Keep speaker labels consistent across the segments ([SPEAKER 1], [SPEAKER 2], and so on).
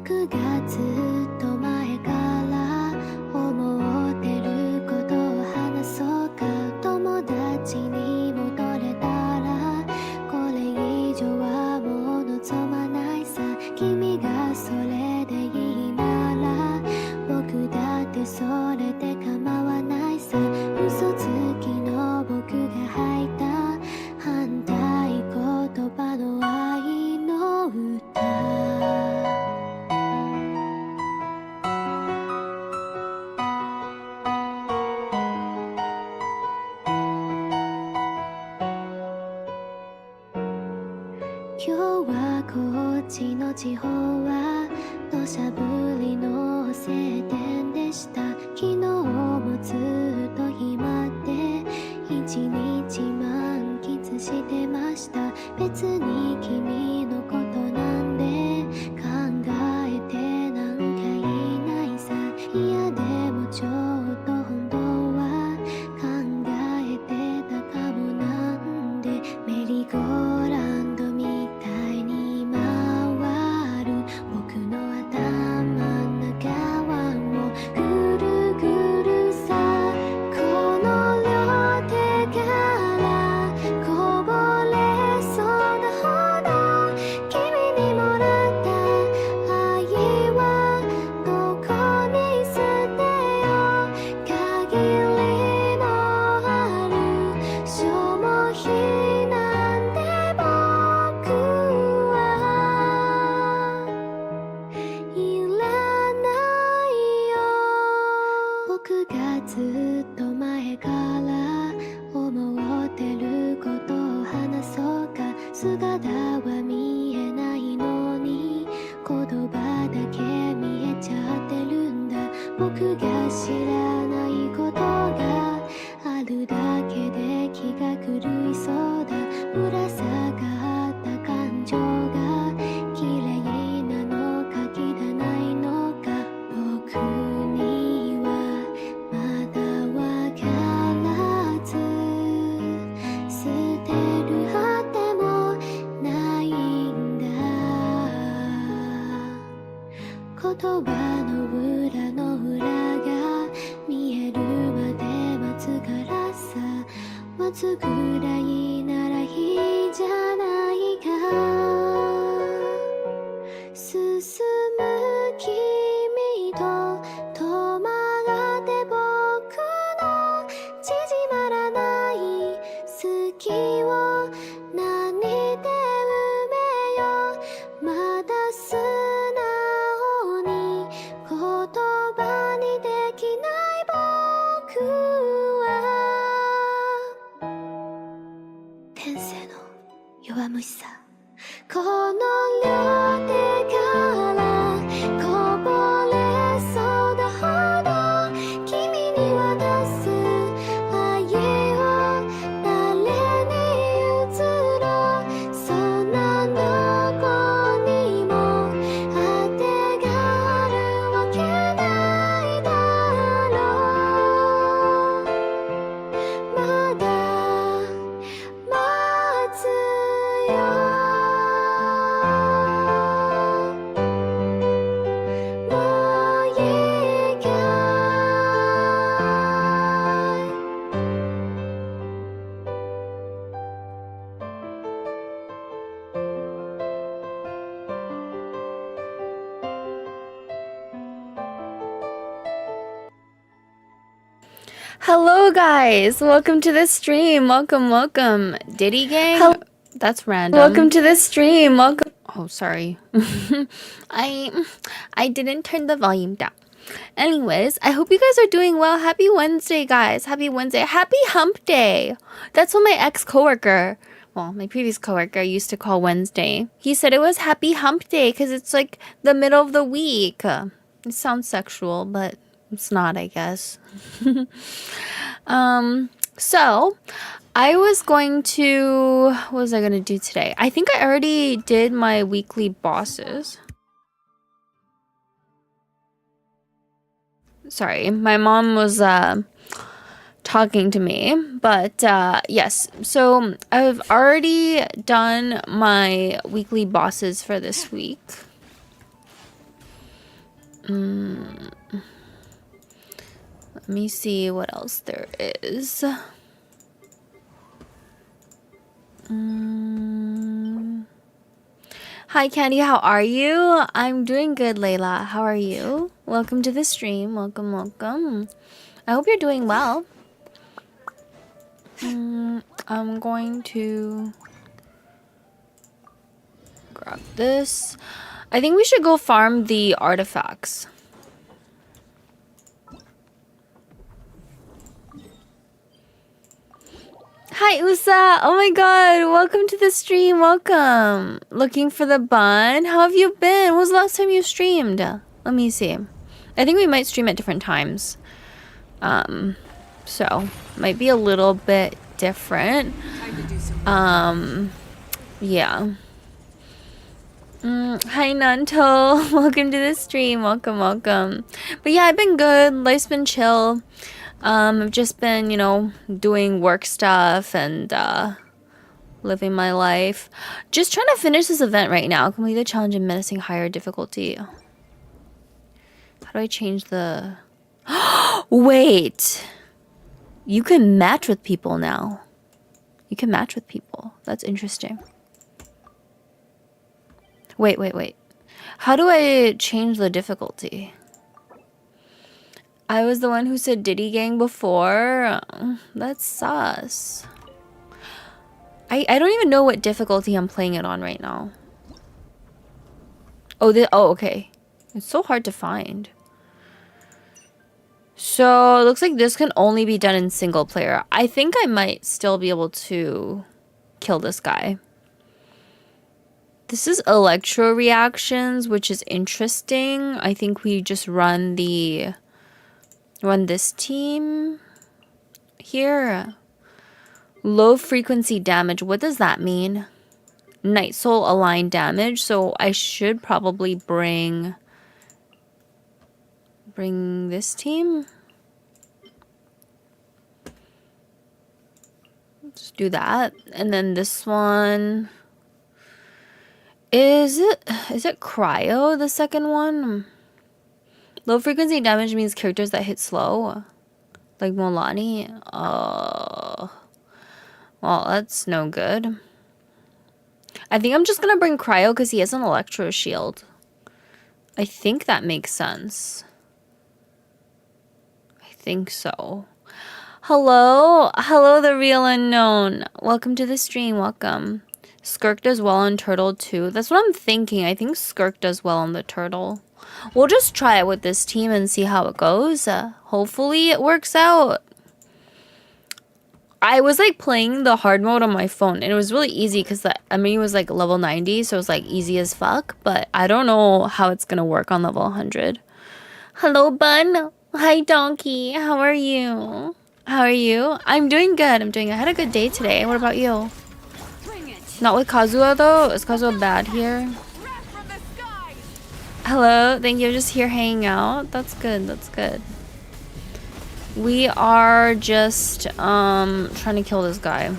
[SPEAKER 1] 僕がずっと前から思ってることを話そうか。友達に戻れたらこれ以上はもう望まないさ。君がそれでいいなら僕だってそれで構わないさ。嘘つきの僕が吐いた反対言葉の愛の歌。今日はこっちの地方は土砂降りの晴天でした。昨日もずっと暇で一日満喫してました。別に君のことなんで考えてなんかいないさ。いやでもちょっと本当は考えてたかも。なんでメリーゴーランドみたいに回る僕の頭の中はもうぐるぐるさ。この両手からこぼれそうなほど君にもらった愛はどこに捨てよう。限りのある消耗品なんて僕はいらないよ。僕がずっと前から思ってることを話そうか。姿は見えないのに言葉だけ見えちゃってるんだ。僕が知らないことがあるだけで気が狂いそうだ。ぶら下がった感情が綺麗なのか汚いのか僕にはまだわからず。捨てる果てもないんだ。言葉の裏の裏が見えるまで待つからさ。待つぐらいならいいじゃないか。進む君と止まって僕の縮まらない好きを何で埋めよう。まだ素直に言葉にできない僕は天性の弱虫さ。この両手からこぼれそうだほど君に渡す愛を誰に譲ろう。そんなどこにも当てがあるわけないだろう。まだ待つよ。もういいかい。
[SPEAKER 2] Hello, guys. Welcome to the stream. Welcome. Diddy Gang? That's random. Welcome to the stream. Welcome. Oh, sorry. I didn't turn the volume down. Anyways, I hope you guys are doing well. Happy Wednesday, guys. Happy Wednesday. Happy Hump Day. That's what my ex-coworker, well, my previous coworker used to call Wednesday. He said it was Happy Hump Day because it's like the middle of the week. It sounds sexual, but it's not, I guess. So I was going to, what was I going to do today? I think I already did my weekly bosses. Sorry, my mom was talking to me, but yes, so I've already done my weekly bosses for this week. Let me see what else there is. Hi Candy, how are you? I'm doing good, Layla. How are you? Welcome to the stream. Welcome, welcome. I hope you're doing well. I'm going to grab this. I think we should go farm the artifacts. Hi Usa! Oh my god, welcome to the stream, welcome! Looking for the bun? How have you been? When was the last time you streamed? Let me see. I think we might stream at different times. So, might be a little bit different. Yeah. Hi Nanto, welcome to the stream, welcome, welcome. But yeah, I've been good, life's been chill. I've just been, you know, doing work stuff and living my life. Just trying to finish this event right now. Complete the challenge in menacing higher difficulty. How do I change the... Wait! You can match with people now. You can match with people. That's interesting. Wait. How do I change the difficulty? I was the one who said Diddy Gang before. That's sus. I don't even know what difficulty I'm playing it on right now. Oh, okay. It's so hard to find. So, it looks like this can only be done in single player. I think I might still be able to kill this guy. This is electro reactions, which is interesting. I think we just run this team here. Low frequency damage. What does that mean? Night Soul aligned damage. So I should probably bring this team. Let's do that. And then this one. Is it Cryo, the second one? Low frequency damage means characters that hit slow. Like Molani. Well, that's no good. I think I'm just gonna bring Cryo because he has an electro shield. I think that makes sense. I think so. Hello, the real unknown. Welcome to the stream. Welcome. Skirk does well on turtle too. That's what I'm thinking. I think Skirk does well on the turtle. We'll just try it with this team and see how it goes. Hopefully it works out. I was like playing the hard mode on my phone and it was really easy because I mean it was like level 90, so it was like easy as fuck, but I don't know how it's gonna work on level 100. Hello Bun. Hi Donkey. How are you? I'm doing good. I had a good day today. What about you? Not with Kazuha though. Is Kazuha bad here? Hello, thank you. Just here hanging out. That's good. We are just trying to kill this guy.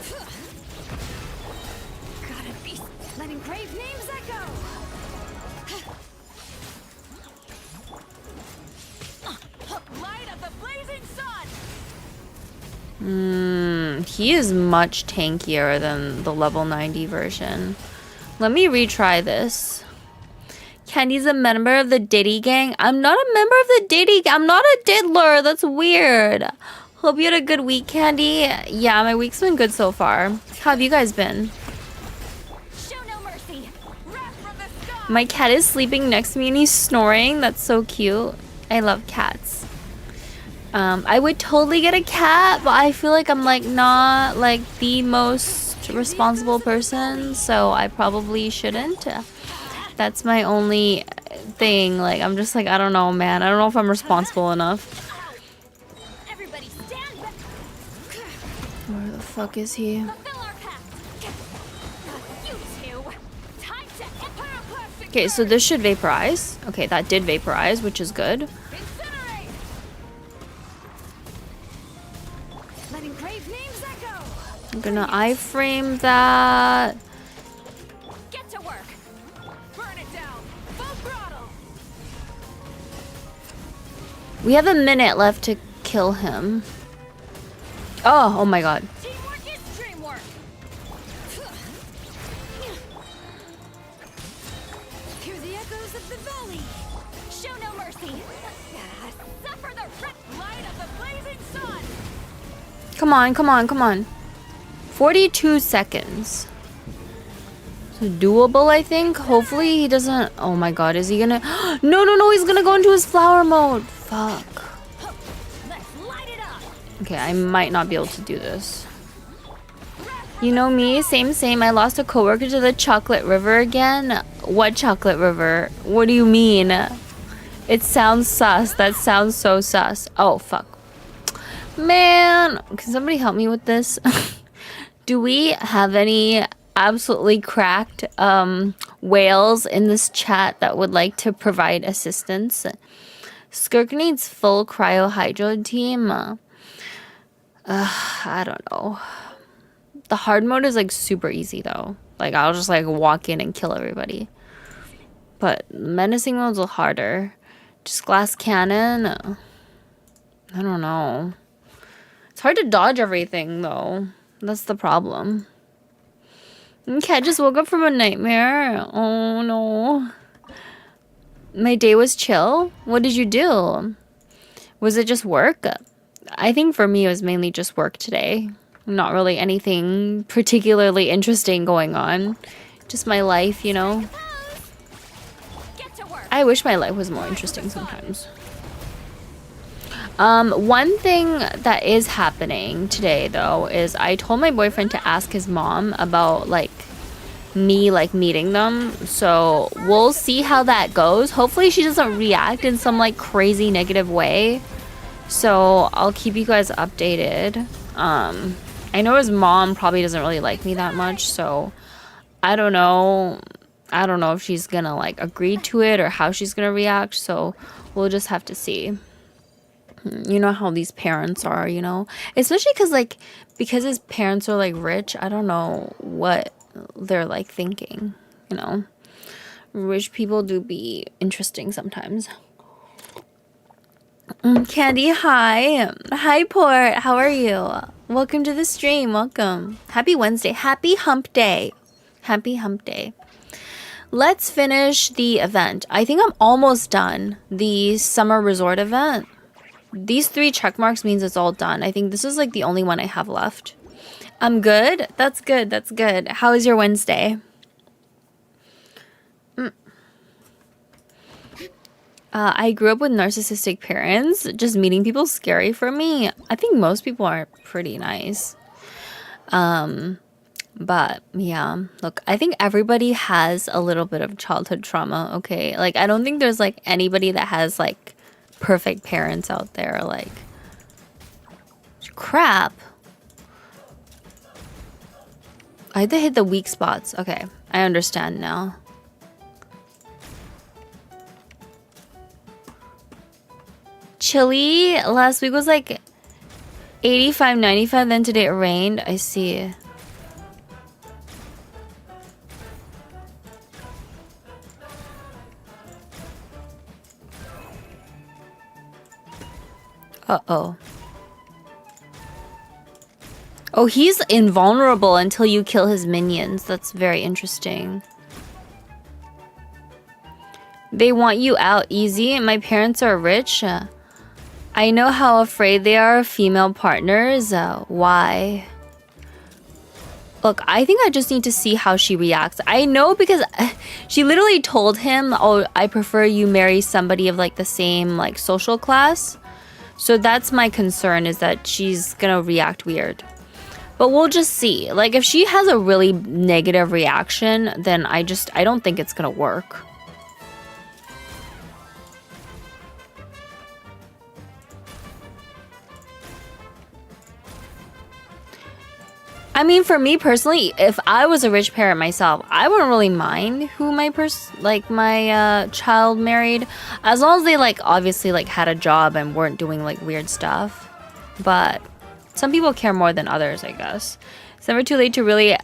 [SPEAKER 2] He is much tankier than the level 90 version. Let me retry this. Candy's a member of the Diddy Gang. I'm not a member of the Diddy Gang. I'm not a diddler. That's weird. Hope you had a good week, Candy. Yeah, my week's been good so far. How have you guys been?
[SPEAKER 3] Show no mercy.
[SPEAKER 2] My cat is sleeping next to me and he's snoring. That's so cute. I love cats. I would totally get a cat, but I feel like I'm like not like the most responsible person, so I probably shouldn't. That's my only thing. Like I'm just like, I don't know, man. I don't know if I'm responsible enough.
[SPEAKER 3] Everybody stand back.
[SPEAKER 2] Where the fuck is he?
[SPEAKER 3] Fulfill our pact. You two. Time to incinerate.
[SPEAKER 2] Okay, so this should vaporize. Okay, that did vaporize, which is good.
[SPEAKER 3] Letting grave names echo.
[SPEAKER 2] I'm gonna iframe that.
[SPEAKER 3] Get to work. Burn it down. Full throttle.
[SPEAKER 2] We have a minute left to kill him. Oh my god.
[SPEAKER 3] Teamwork is dreamwork. Hear the echoes of the valley. Show no mercy. Suffer the red light of the blazing sun.
[SPEAKER 2] Come on, come on, come on. 42 seconds. So doable, I think. Hopefully he doesn't... Oh my god, is he gonna... No, he's gonna go into his flower mode. Fuck.
[SPEAKER 3] Let's light it up.
[SPEAKER 2] Okay, I might not be able to do this. You know me, same. I lost a coworker to the chocolate river again. What chocolate river? What do you mean? It sounds sus. That sounds so sus. Oh, fuck. Man, can somebody help me with this? Do we have any absolutely cracked whales in this chat that would like to provide assistance? Skirk needs full cryohydro team. I don't know. The hard mode is like super easy though. Like I'll just like walk in and kill everybody. But menacing mode's a little harder. Just glass cannon. I don't know. It's hard to dodge everything though. That's the problem. Okay, I just woke up from a nightmare. Oh no. My day was chill. What did you do? Was it just work? I think for me it was mainly just work today. Not really anything particularly interesting going on. Just my life, you know.
[SPEAKER 3] Get to work.
[SPEAKER 2] I wish my life was more interesting sometimes. One thing that is happening today though is I told my boyfriend to ask his mom about like me like meeting them, so we'll see how that goes. Hopefully she doesn't react in some like crazy negative way, so I'll keep you guys updated. I know his mom probably doesn't really like me that much, so I don't know if she's gonna like agree to it or how she's gonna react, so we'll just have to see. You know how these parents are, you know, especially because his parents are like rich. I don't know what they're like thinking, you know. Rich people do be interesting sometimes. Candy, hi Port, how are you? Welcome to the stream. Welcome. Happy Wednesday. Happy hump day. Let's finish the event. I think I'm almost done. The summer resort event. These 3 check marks means it's all done. I think this is like the only one I have left. I'm good. That's good. How is your Wednesday? I grew up with narcissistic parents. Just meeting people scary for me. I think most people are pretty nice. But yeah, look, I think everybody has a little bit of childhood trauma, okay? Like, I don't think there's like anybody that has like perfect parents out there. Like, crap. I had to hit the weak spots. Okay, I understand now. Chilly last week was like 85, 95, then today it rained. I see. Uh-oh. Oh, he's invulnerable until you kill his minions. That's very interesting. They want you out easy. My parents are rich. I know how afraid they are of female partners. Why? Look, I think I just need to see how she reacts. I know because she literally told him, oh, I prefer you marry somebody of like the same like social class. So that's my concern, is that she's gonna react weird. But we'll just see. Like, if she has a really negative reaction, then I don't think it's gonna work. I mean, for me personally, if I was a rich parent myself, I wouldn't really mind who my child married, as long as they like obviously like had a job and weren't doing like weird stuff. But some people care more than others, I guess. It's never too late to really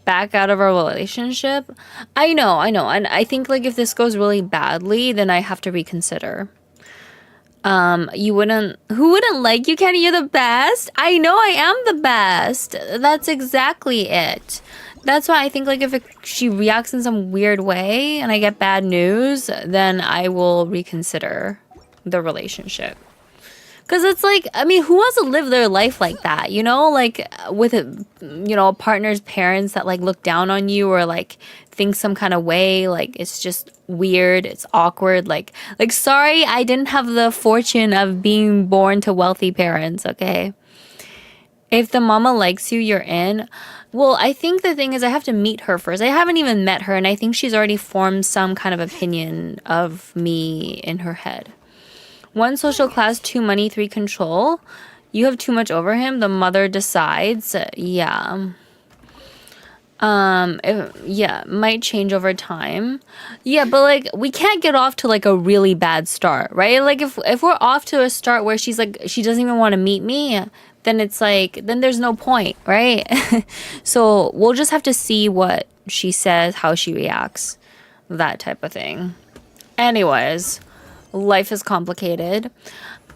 [SPEAKER 2] back out of a relationship. I know, and I think like if this goes really badly, then I have to reconsider. You wouldn't, who wouldn't like you, Kenny? You're the best. I know I am the best. That's exactly it. That's why I think like if she reacts in some weird way and I get bad news, then I will reconsider the relationship. Because it's like, I mean, who wants to live their life like that, you know? Like, with, a partner's parents that, like, look down on you or, like, think some kind of way. Like, it's just weird. It's awkward. Like, sorry, I didn't have the fortune of being born to wealthy parents, okay? If the mama likes you, you're in. Well, I think the thing is I have to meet her first. I haven't even met her, and I think she's already formed some kind of opinion of me in her head. 1 social class, 2 money, 3 control. You have too much over him. The mother decides. Yeah. Might change over time. Yeah, but like we can't get off to like a really bad start, right? Like if we're off to a start where she's like she doesn't even want to meet me, then it's like then there's no point, right? So we'll just have to see what she says, how she reacts, that type of thing. Anyways, life is complicated.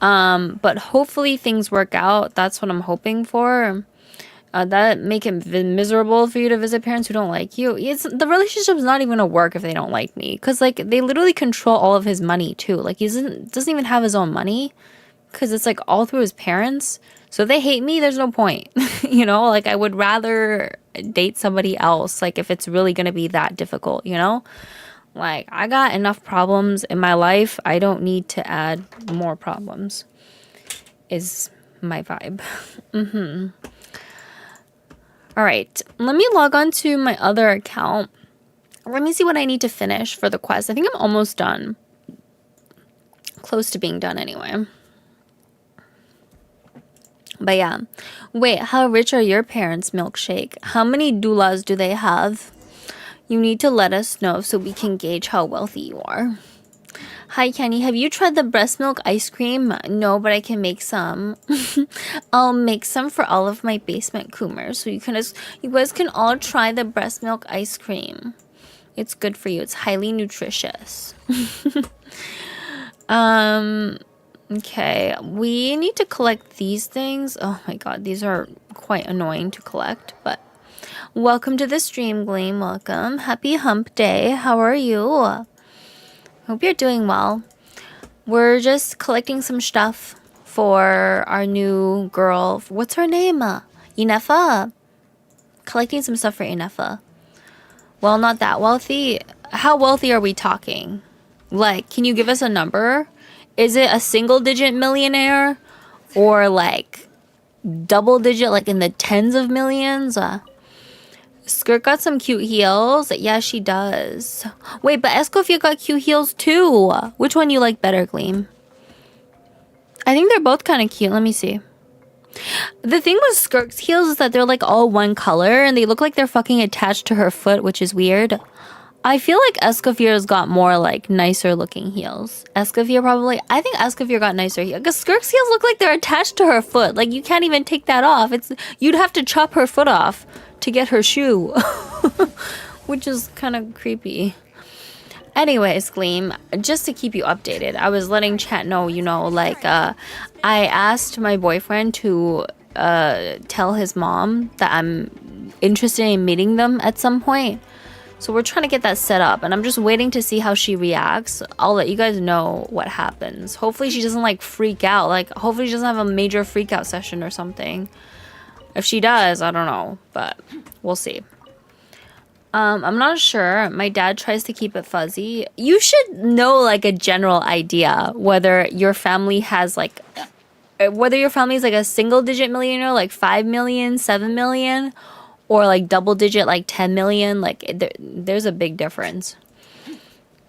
[SPEAKER 2] But hopefully things work out. That's what I'm hoping for. That make it miserable for you to visit parents who don't like you. The relationship's not even gonna work if they don't like me, because like they literally control all of his money too. Like he doesn't even have his own money, because it's like all through his parents. So if they hate me, there's no point. You know, like I would rather date somebody else. Like if it's really gonna be that difficult, you know. Like I got enough problems in my life. I don't need to add more problems. Is my vibe. All right, let me log on to my other account. Let me see what I need to finish for the quest. I think I'm almost done. Close to being done anyway. But yeah. Wait, how rich are your parents, Milkshake? How many doulas do they have? You need to let us know so we can gauge how wealthy you are. Hi, Kenny. Have you tried the breast milk ice cream? No, but I can make some. I'll make some for all of my basement coomers. So you guys can all try the breast milk ice cream. It's good for you. It's highly nutritious. Okay. We need to collect these things. Oh my god. These are quite annoying to collect, but welcome to the stream, Gleam. Welcome. Happy hump day. How are you? Hope you're doing well. We're just collecting some stuff for our new girl. What's her name? Inefa. Collecting some stuff for Inefa. Well, not that wealthy. How wealthy are we talking? Like, can you give us a number? Is it a single digit millionaire? Or like double digit, like in the tens of millions? Skirt got some cute heels. Yeah, she does. Wait, but Escoffier got cute heels too. Which one you like better, Gleam? I think they're both kind of cute. Let me see. The thing with Skirt's heels is that they're like all one color and they look like they're fucking attached to her foot, which is weird. I feel like Escoffier's got more like nicer looking heels. Escoffier probably. I think Escoffier got nicer heels. Because Skirt's heels look like they're attached to her foot. Like you can't even take that off. You'd have to chop her foot off to get her shoe. Which is kind of creepy. Anyways, Gleam, just to keep you updated, I was letting chat know, I asked my boyfriend to tell his mom that I'm interested in meeting them at some point. So we're trying to get that set up, and I'm just waiting to see how she reacts. I'll let you guys know what happens. Hopefully she doesn't like freak out. Like hopefully she doesn't have a major freak out session or something. If she does, I don't know, but we'll see. I'm not sure. My dad tries to keep it fuzzy. You should know like a general idea whether your family has like whether your family is like a single digit millionaire, like 5 million, 7 million, or like double digit, like 10 million. Like there's a big difference.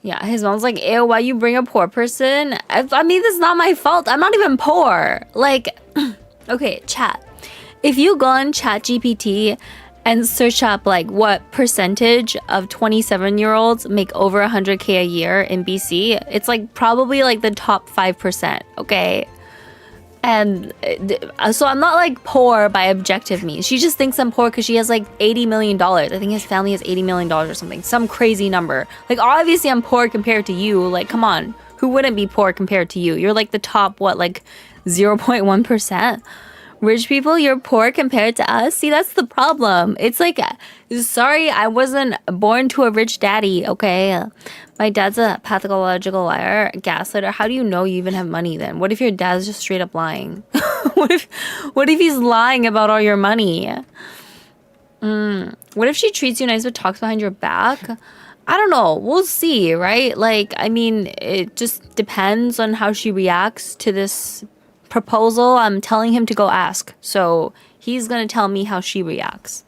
[SPEAKER 2] Yeah, his mom's like, ew, why you bring a poor person? I mean, this is not my fault. I'm not even poor. Like, okay, chat. If you go on ChatGPT and search up like what percentage of 27-year-olds make over 100K a year in BC, it's like probably like the top 5%, okay? And so I'm not like poor by objective means. She just thinks I'm poor because she has like $80 million. I think his family has $80 million or something. Some crazy number. Like obviously I'm poor compared to you. Like come on. Who wouldn't be poor compared to you? You're like the top, what, like 0.1%? Rich people, you're poor compared to us? See, that's the problem. It's like, sorry, I wasn't born to a rich daddy, okay? My dad's a pathological liar, gaslighter. How do you know you even have money then? What if your dad's just straight up lying? what if he's lying about all your money? What if she treats you nice but talks behind your back? I don't know. We'll see, right? Like, I mean, it just depends on how she reacts to this proposal. I'm telling him to go ask. So he's gonna tell me how she reacts.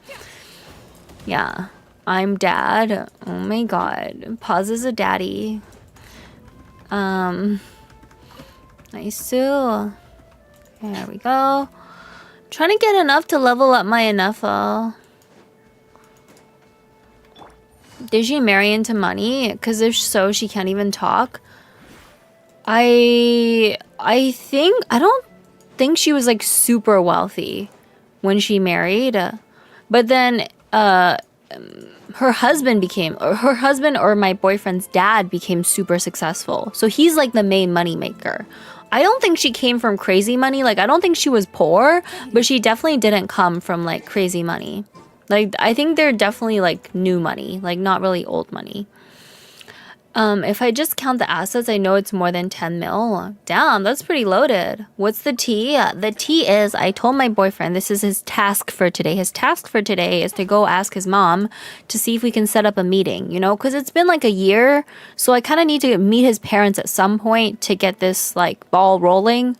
[SPEAKER 2] Yeah. I'm dad. Oh my god. Pause is a daddy. Nice too. There we go. Trying to get enough to level up my enough. Did she marry into money? Because if so, she can't even talk. I don't think she was like super wealthy when she married. But then her husband or my boyfriend's dad became super successful. So he's like the main money maker. I don't think she came from crazy money. Like, I don't think she was poor, but she definitely didn't come from like crazy money. Like, I think they're definitely like new money, like not really old money. If I just count the assets, I know it's more than 10 mil. Damn, that's pretty loaded. What's the tea? The tea is, I told my boyfriend this is his task for today. His task for today is to go ask his mom to see if we can set up a meeting, you know, because it's been like a year. So I kind of need to meet his parents at some point to get this like ball rolling.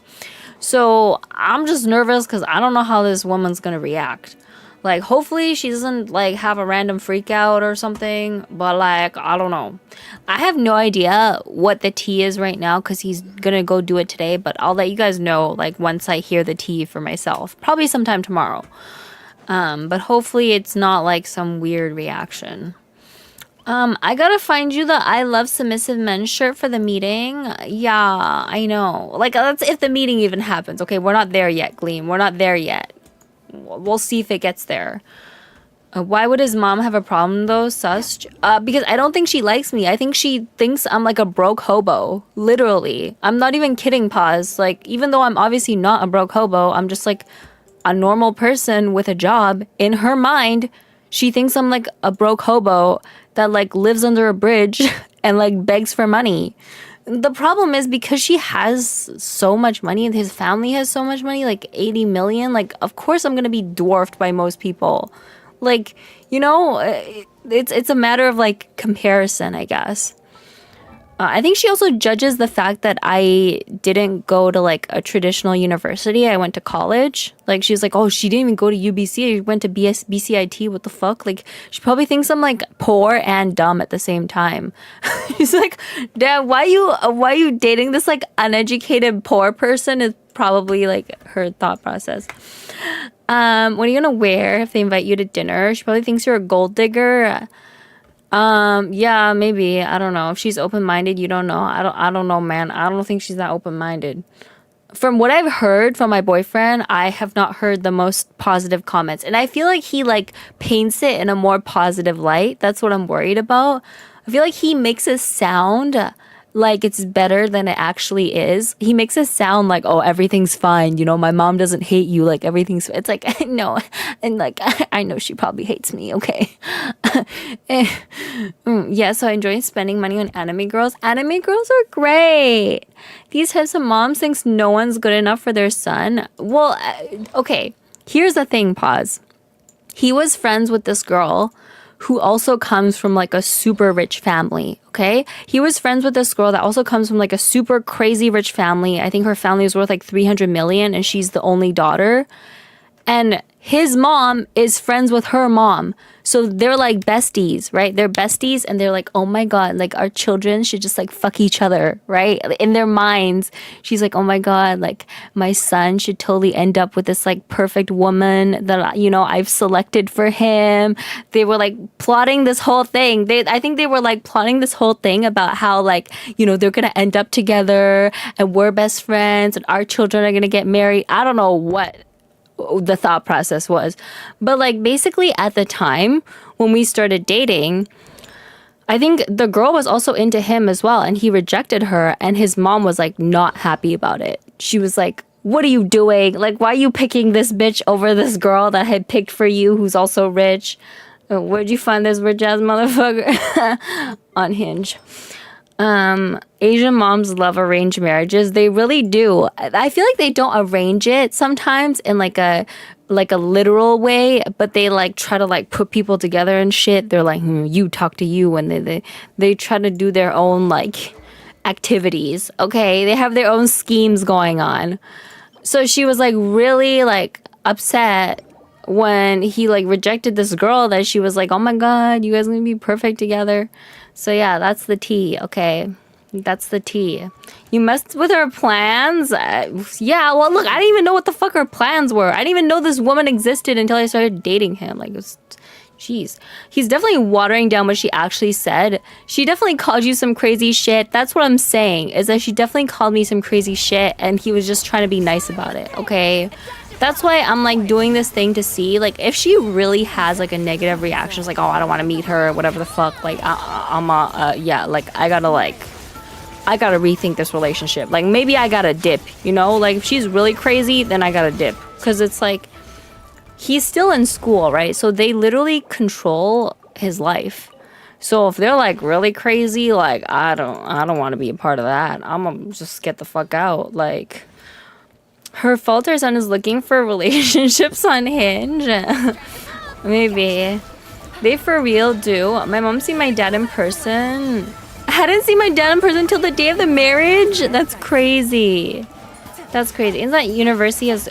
[SPEAKER 2] So I'm just nervous because I don't know how this woman's going to react. Like, hopefully she doesn't, like, have a random freak out or something. But, like, I don't know. I have no idea what the tea is right now because he's gonna go do it today. But I'll let you guys know, like, once I hear the tea for myself. Probably sometime tomorrow. But hopefully it's not, like, some weird reaction. I gotta find you the I Love Submissive Men shirt for the meeting. Yeah, I know. Like, that's if the meeting even happens. Okay, we're not there yet, Gleam. We're not there yet. We'll see if it gets there. Why would his mom have a problem though, sus? Because I don't think she likes me. I think she thinks I'm like a broke hobo. Literally. I'm not even kidding, pause. Like, even though I'm obviously not a broke hobo, I'm just like a normal person with a job. In her mind, she thinks I'm like a broke hobo that like lives under a bridge and like begs for money. The problem is because she has so much money and his family has so much money, like 80 million, like, of course I'm going to be dwarfed by most people. Like, you know, it's a matter of, like, comparison, I guess. I think she also judges the fact that I didn't go to, like, a traditional university. I went to college. Like, she's like, oh, she didn't even go to UBC. She went to BCIT. What the fuck? Like, she probably thinks I'm, like, poor and dumb at the same time. She's like, Dad, why you dating this, like, uneducated poor person? Is probably, like, her thought process. What are you gonna wear if they invite you to dinner? She probably thinks you're a gold digger. Yeah, maybe. I don't know. If she's open-minded, you don't know. I don't know, man. I don't think she's that open-minded. From what I've heard from my boyfriend, I have not heard the most positive comments. And I feel like he like paints it in a more positive light. That's what I'm worried about. I feel like he makes it sound like it's better than it actually is. He makes it sound like, oh, everything's fine. You know, my mom doesn't hate you. Like, everything's... It's like, no. And, like, I know she probably hates me, okay? Yeah, so I enjoy spending money on anime girls. Anime girls are great. These types of moms thinks no one's good enough for their son. Well, okay. Here's the thing, pause. He was friends with this girl who also comes from like a super rich family, okay? He was friends with this girl that also comes from like a super crazy rich family. I think her family is worth like 300 million and she's the only daughter. And his mom is friends with her mom. So they're like besties, right? They're besties and they're like, oh my God, like our children should just like fuck each other, right? In their minds, she's like, oh my God, like my son should totally end up with this like perfect woman that, you know, I've selected for him. They were like plotting this whole thing. I think they were like plotting this whole thing about how like, you know, they're going to end up together and we're best friends and our children are going to get married. I don't know what the thought process was. But like basically at the time when we started dating, I think the girl was also into him as well, and he rejected her, and his mom was like not happy about it. She was like, what are you doing? Like, why are you picking this bitch over this girl that had picked for you who's also rich? Where'd you find this rich ass motherfucker? On Hinge. Asian moms love arranged marriages. They really do. I feel like they don't arrange it sometimes in like a literal way, but they like try to like put people together and shit. They're like, you talk to you, and they try to do their own like activities. Okay, they have their own schemes going on. So she was like really like upset when he like rejected this girl that she was like, oh my god, you guys are gonna be perfect together. So yeah, that's the tea. Okay, that's the tea. You messed with her plans? Yeah, well look, I didn't even know what the fuck her plans were. I didn't even know this woman existed until I started dating him. Like, it was, jeez. He's definitely watering down what she actually said. She definitely called you some crazy shit. That's what I'm saying, is that she definitely called me some crazy shit, and he was just trying to be nice about it, okay? That's why I'm like doing this thing to see, like, if she really has like a negative reaction, it's like, oh, I don't want to meet her, whatever the fuck, like, yeah, like, I gotta rethink this relationship. Like, maybe I gotta dip, you know? Like, if she's really crazy, then I gotta dip. Because it's like, he's still in school, right? So they literally control his life. So if they're like really crazy, like, I don't want to be a part of that. I'm gonna just get the fuck out. Like, her fault her son is looking for relationships on Hinge. Maybe. They for real do. My mom seen my dad in person. I hadn't seen my dad in person until the day of the marriage? That's crazy. That's crazy. Isn't that university has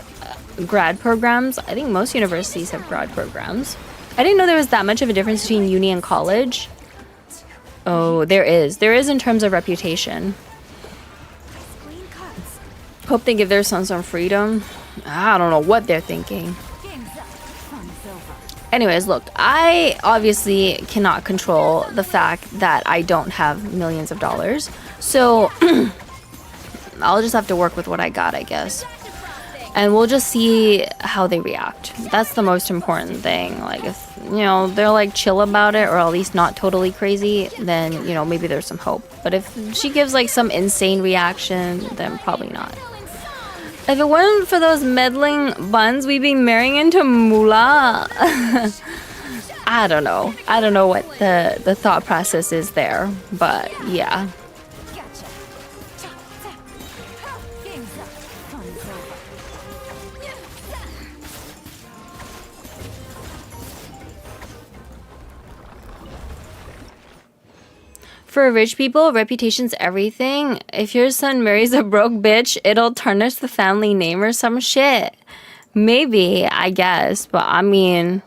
[SPEAKER 2] grad programs? I think most universities have grad programs. I didn't know there was that much of a difference between uni and college. Oh, there is. There is in terms of reputation. Hope they give their son some freedom. I don't know what they're thinking. Anyways, look, I obviously cannot control the fact that I don't have millions of dollars. So I'll just have to work with what I got, I guess. And we'll just see how they react. That's the most important thing. Like, if, you know, they're like chill about it, or at least not totally crazy, then, you know, maybe there's some hope. But if she gives like some insane reaction, then probably not. If it wasn't for those meddling buns, we'd be marrying into moolah. I don't know. I don't know what the thought process is there, but yeah. For rich people, reputation's everything. If your son marries a broke bitch, it'll tarnish the family name or some shit. Maybe, I guess. But I mean,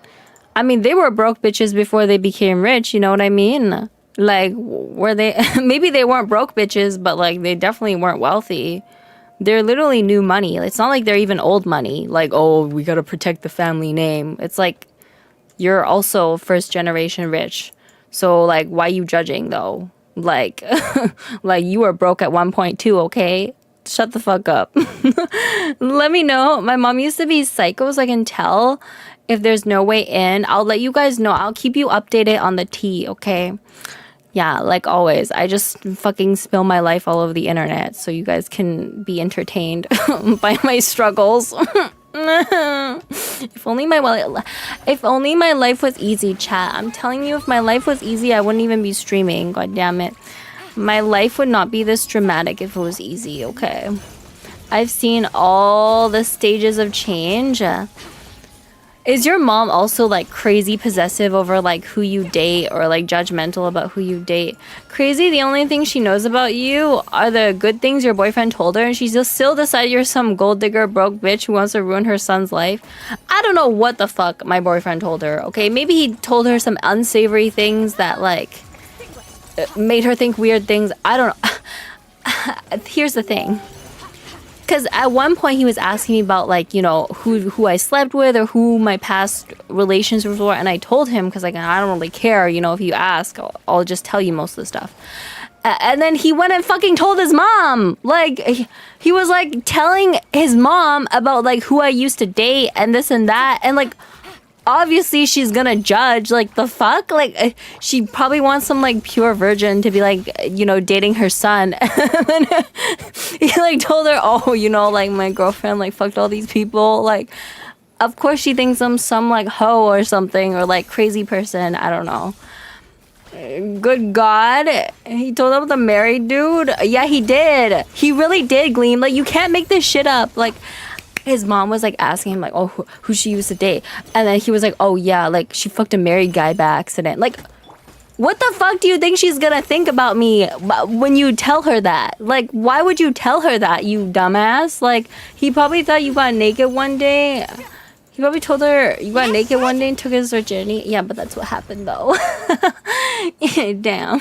[SPEAKER 2] they were broke bitches before they became rich, you know what I mean? Like, were they... maybe they weren't broke bitches, but, like, they definitely weren't wealthy. They're literally new money. It's not like they're even old money. Like, oh, we gotta protect the family name. It's like, you're also first generation rich. So, like, why you judging, though? Like, like, you were broke at one point too, okay? Shut the fuck up. Let me know. My mom used to be psycho, so I can tell if there's no way in. I'll let you guys know. I'll keep you updated on the tea, okay? Yeah, like always. I just fucking spill my life all over the internet so you guys can be entertained by my struggles. If only my life was easy, chat. I'm telling you, if my life was easy, I wouldn't even be streaming. God damn it. My life would not be this dramatic if it was easy, okay? I've seen all the stages of change. Is your mom also like crazy possessive over like who you date, or like judgmental about who you date? Crazy, the only thing she knows about you are the good things your boyfriend told her, and she still decided you're some gold digger broke bitch who wants to ruin her son's life? I don't know what the fuck my boyfriend told her, okay? Maybe he told her some unsavory things that like made her think weird things. I don't know. Here's the thing. Because at one point he was asking me about, like, you know, who I slept with or who my past relations were, and I told him, because like, I don't really care, you know, if you ask, I'll just tell you most of the stuff. And then he went and fucking told his mom. Like, he was like telling his mom about like who I used to date and this and that, and like, obviously she's gonna judge. Like, the fuck? Like, she probably wants some, like, pure virgin to be, like, you know, dating her son. And then he, like, told her, oh, you know, like, my girlfriend, like, fucked all these people. Like, of course she thinks I'm some, like, hoe or something, or, like, crazy person. I don't know. Good God. He told him the married dude. Yeah, he did. He really did, Gleam. Like, you can't make this shit up. Like, his mom was like asking him like, oh, who she used to date, and then he was like, oh yeah, like she fucked a married guy by accident. Like, what the fuck do you think she's gonna think about me when you tell her that? Like, why would you tell her that, you dumbass? Like, he probably thought you got naked one day. He probably told her you got naked one day and took his virginity. Yeah, but that's what happened though. Damn.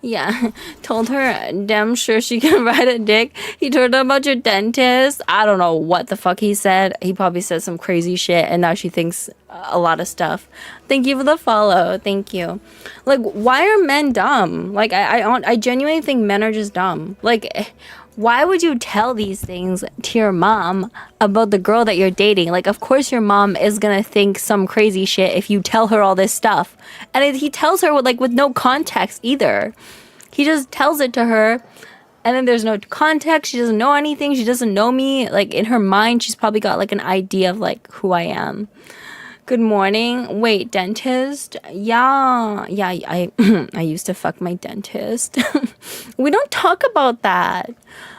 [SPEAKER 2] Yeah. Told her damn sure she can ride a dick. He told her about your dentist. I don't know what the fuck he said. He probably said some crazy shit and now she thinks a lot of stuff. Thank you for the follow. Thank you. Like, why are men dumb? Like, I genuinely think men are just dumb. Like, why would you tell these things to your mom about the girl that you're dating? Like, of course your mom is gonna think some crazy shit if you tell her all this stuff. And he tells her with no context either. He just tells it to her, and then there's no context. She doesn't know anything. She doesn't know me. Like, in her mind, she's probably got like an idea of like who I am. Good morning. Wait, dentist? Yeah, I I used to fuck my dentist. We don't talk about that.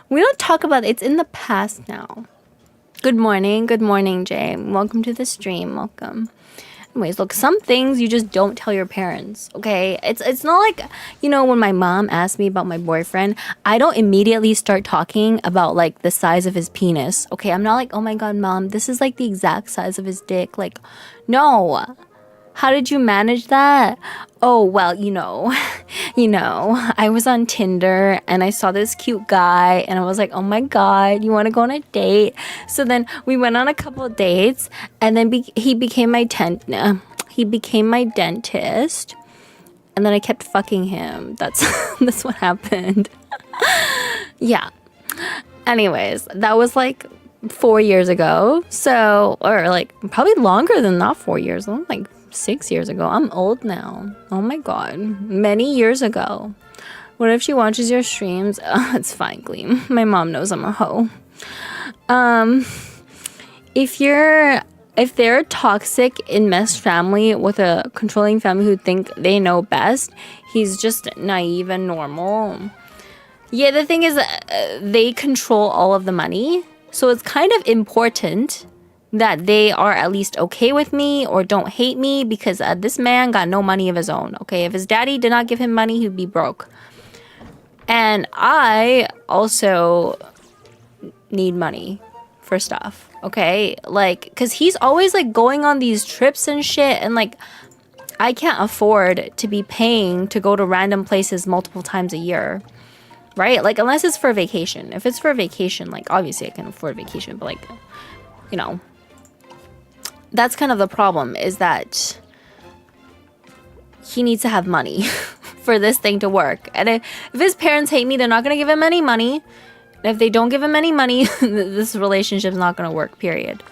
[SPEAKER 2] We don't talk about it. It's in the past now. Good morning, Jay. Welcome to the stream. Welcome. Anyways, look, some things you just don't tell your parents, okay? It's not like, you know, when my mom asked me about my boyfriend, I don't immediately start talking about, like, the size of his penis, okay? I'm not like, oh my god, mom, this is, like, the exact size of his dick. Like, no. How did you manage that? Oh, well, you know, I was on Tinder and I saw this cute guy and I was like, oh my god, you want to go on a date? So then we went on a couple of dates and then he became my dentist, and then I kept fucking him. That's what happened. Yeah. Anyways, that was like 4 years ago. So, or like probably longer than that, 4 years, like 6 years ago. I'm old now. Oh my god. Many years ago. What if she watches your streams? It's fine, Gleam. My mom knows I'm a hoe. If they're toxic enmeshed family with a controlling family who think they know best, he's just naive and normal. Yeah, the thing is, they control all of the money. So it's kind of important that they are at least okay with me or don't hate me, because this man got no money of his own, okay? If his daddy did not give him money, he'd be broke. And I also need money for stuff, okay? Like, because he's always, like, going on these trips and shit, and, like, I can't afford to be paying to go to random places multiple times a year, right? Like, unless it's for vacation. If it's for vacation, like, obviously I can afford vacation, but, like, you know, that's kind of the problem, is that he needs to have money for this thing to work. And if his parents hate me, they're not going to give him any money. And if they don't give him any money, this relationship's not going to work, period.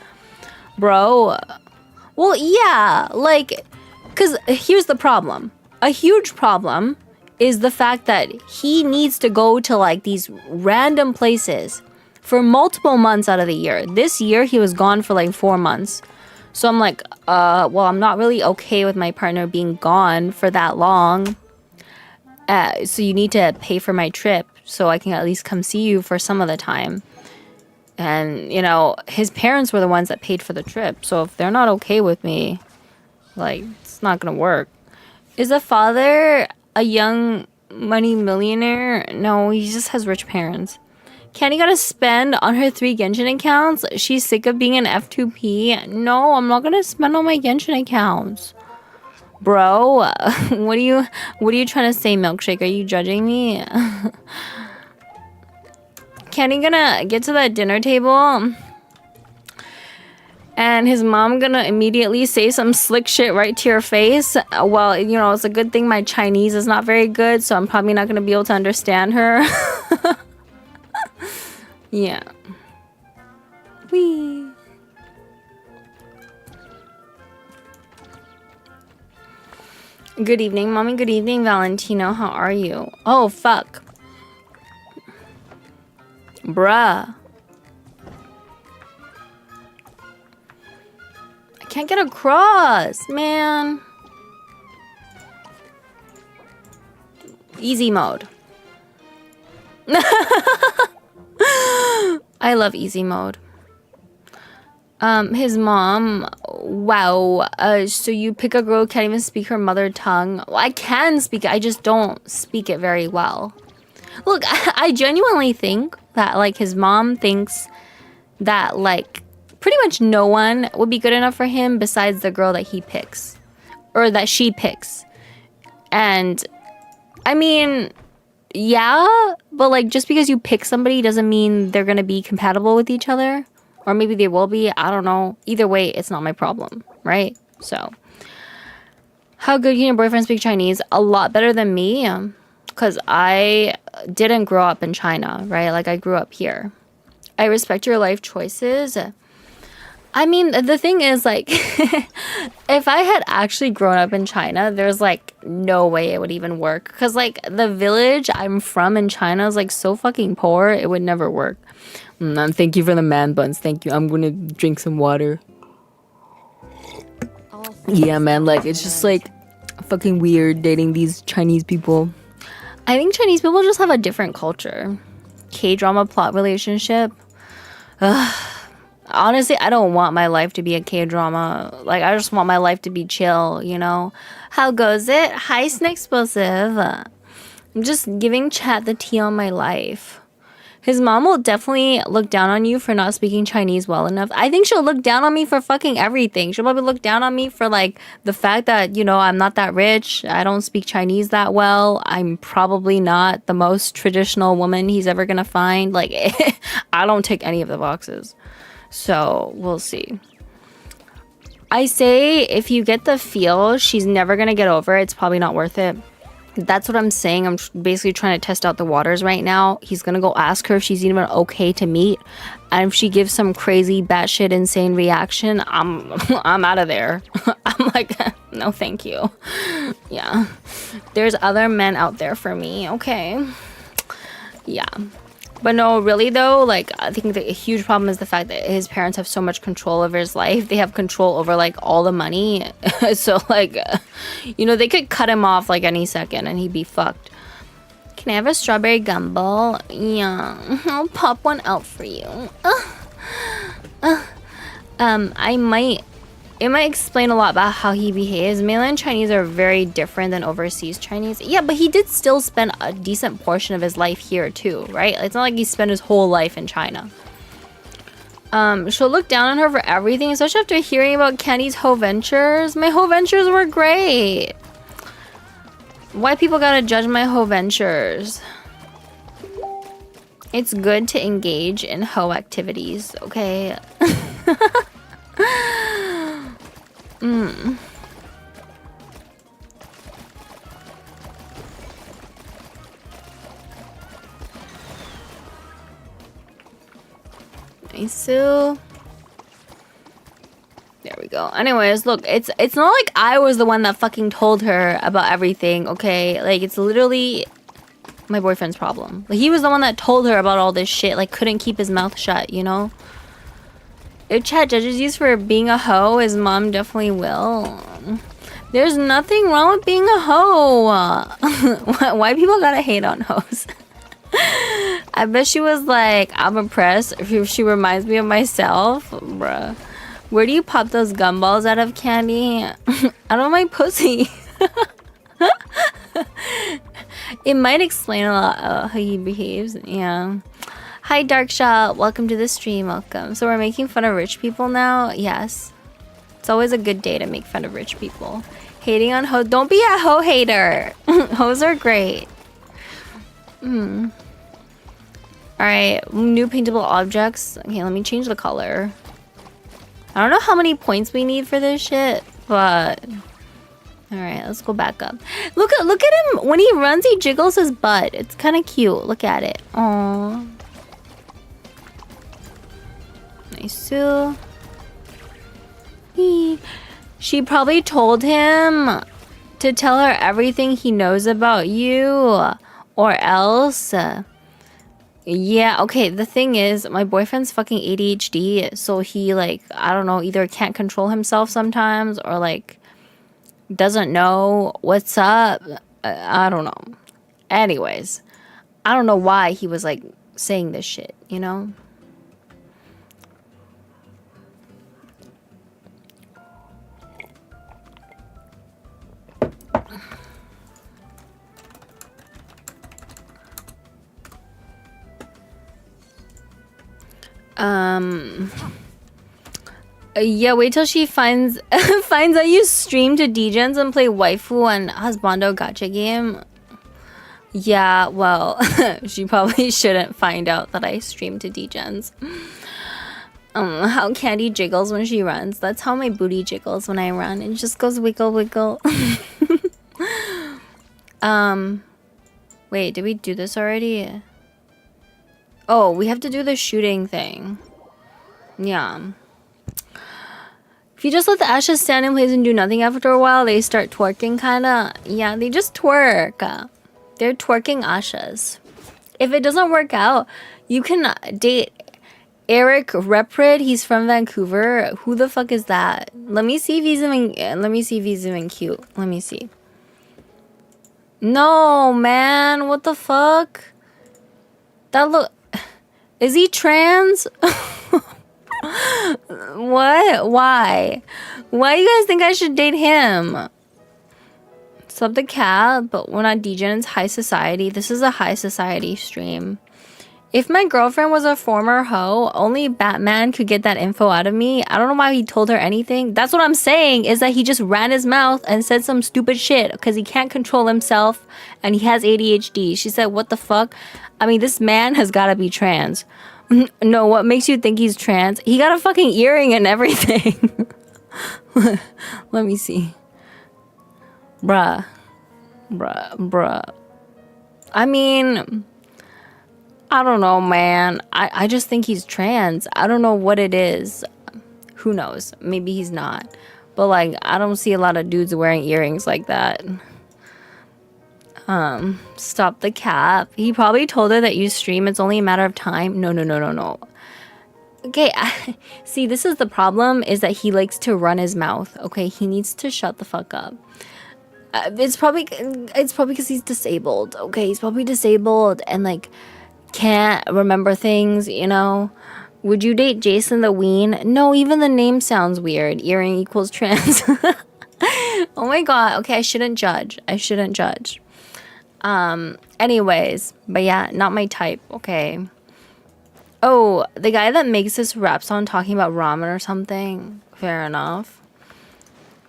[SPEAKER 2] Bro. Well, yeah, like, because here's the problem. A huge problem is the fact that he needs to go to, like, these random places for multiple months out of the year. This year, he was gone for, like, 4 months. So I'm like, well, I'm not really okay with my partner being gone for that long. So you need to pay for my trip so I can at least come see you for some of the time. And, you know, his parents were the ones that paid for the trip. So if they're not okay with me, like, it's not going to work. Is the father a young money millionaire? No, he just has rich parents. Kenny gotta spend on her 3 Genshin accounts. She's sick of being an F2P. No, I'm not gonna spend on my Genshin accounts. Bro, what are you trying to say, Milkshake? Are you judging me? Kenny gonna get to that dinner table and his mom gonna immediately say some slick shit right to your face. Well, you know, it's a good thing my Chinese is not very good, so I'm probably not gonna be able to understand her. Yeah. Wee. Good evening, mommy. Good evening, Valentino. How are you? Oh, fuck. Bruh. I can't get across, man. Easy mode. I love easy mode. His mom, wow. So you pick a girl who can't even speak her mother tongue. Well, I can speak it, I just don't speak it very well. Look, I genuinely think that, like, his mom thinks that, like, pretty much no one would be good enough for him besides the girl that he picks. Or that she picks. And, I mean, yeah, but, like, just because you pick somebody doesn't mean they're gonna be compatible with each other. Or maybe they will be, I don't know. Either way, it's not my problem, right? So, how good can your boyfriend speak Chinese? A lot better than me. Because I didn't grow up in China, right? Like, I grew up here. I respect your life choices. I mean, the thing is, like, if I had actually grown up in China, there's, like, no way it would even work. Because, like, the village I'm from in China is, like, so fucking poor, it would never work. Thank you for the man buns. Thank you. I'm gonna drink some water. Yeah, man, like, it's just, like, fucking weird dating these Chinese people. I think Chinese people just have a different culture. K-drama plot relationship. Honestly, I don't want my life to be a K-drama. Like, I just want my life to be chill, you know? How goes it? Hi, Snake Explosive. I'm just giving chat the tea on my life. His mom will definitely look down on you for not speaking Chinese well enough. I think she'll look down on me for fucking everything. She'll probably look down on me for, like, the fact that, you know, I'm not that rich. I don't speak Chinese that well. I'm probably not the most traditional woman he's ever gonna find. Like, I don't tick any of the boxes. So, we'll see. I say if you get the feel she's never gonna get over it, it's probably not worth it. That's what I'm saying. I'm basically trying to test out the waters right now. He's gonna go ask her if she's even okay to meet, and if she gives some crazy batshit insane reaction, I'm out of there. I'm like, no, thank you. Yeah, there's other men out there for me. Okay, yeah. But no, really though, like, I think the huge problem is the fact that his parents have so much control over his life. They have control over, like, all the money. So, like, you know, they could cut him off, like, any second and he'd be fucked. Can I have a strawberry gumball? Yeah, I'll pop one out for you. It might explain a lot about how he behaves. Mainland Chinese are very different than overseas Chinese. Yeah, but he did still spend a decent portion of his life here too, right? It's not like he spent his whole life in China. She'll look down on her for everything, especially after hearing about Candy's hoe ventures. My hoe ventures were great. Why people gotta judge my hoe ventures? It's good to engage in hoe activities, okay? Nice, Sue. There we go. Anyways, look, it's not like I was the one that fucking told her about everything, okay? Like, it's literally my boyfriend's problem. Like, he was the one that told her about all this shit, like, couldn't keep his mouth shut, you know? If Chat judges you for being a hoe, his mom definitely will. There's nothing wrong with being a hoe. Why people gotta hate on hoes? I bet she was like, I'm impressed. If she reminds me of myself, bruh. Where do you pop those gumballs out of, Candy? Out of my pussy. It might explain a lot how he behaves. Yeah. Hi, Darkshot. Welcome to the stream. Welcome. So we're making fun of rich people now? Yes. It's always a good day to make fun of rich people. Hating on hoes. Don't be a hoe hater. Hoes are great. Alright. New paintable objects. Okay, let me change the color. I don't know how many points we need for this shit, but... Alright, let's go back up. Look at him. When he runs, he jiggles his butt. It's kind of cute. Look at it. Aww. Nice, Sue. She probably told him to tell her everything he knows about you, or else. Yeah, okay, the thing is, my boyfriend's fucking ADHD, so he, like, I don't know, either can't control himself sometimes, or, like, doesn't know what's up. I don't know. Anyways, I don't know why he was, like, saying this shit, you know? Yeah, wait till she finds finds out you stream to DJs and play waifu and husbando gacha game. Yeah, well, she probably shouldn't find out that I stream to DJs. How Candy jiggles when she runs. That's how my booty jiggles when I run. It just goes wiggle wiggle. Wait, did we do this already? Oh, we have to do the shooting thing. Yeah. If you just let the ashes stand in place and do nothing after a while, they start twerking kinda. Yeah, they just twerk. They're twerking ashes. If it doesn't work out, you can date Eric Reprid. He's from Vancouver. Who the fuck is that? Let me see if he's even cute. Let me see. No, man. What the fuck? That look... Is he trans? What? Why? Why do you guys think I should date him? Sub the cat, but we're not DJing. It's high society. This is a high society stream. If my girlfriend was a former hoe, only Batman could get that info out of me. I don't know why he told her anything. That's what I'm saying, is that he just ran his mouth and said some stupid shit because he can't control himself and he has ADHD. She said, what the fuck? I mean, this man has got to be trans. No, what makes you think he's trans? He got a fucking earring and everything. Let me see. Bruh. I mean, I don't know, man. I just think he's trans. I don't know what it is. Who knows? Maybe he's not. But, like, I don't see a lot of dudes wearing earrings like that. Stop the cap. He probably told her that you stream. It's only a matter of time. No. Okay, see, this is the problem, is that he likes to run his mouth. Okay, he needs to shut the fuck up. It's probably because he's disabled. Okay, he's probably disabled and, like, can't remember things, you know? Would you date Jason the Ween? No, even the name sounds weird. Earring equals trans. Oh my god. Okay, I shouldn't judge. Anyways, but yeah, not my type, okay? Oh, the guy that makes this rap song talking about ramen or something. Fair enough.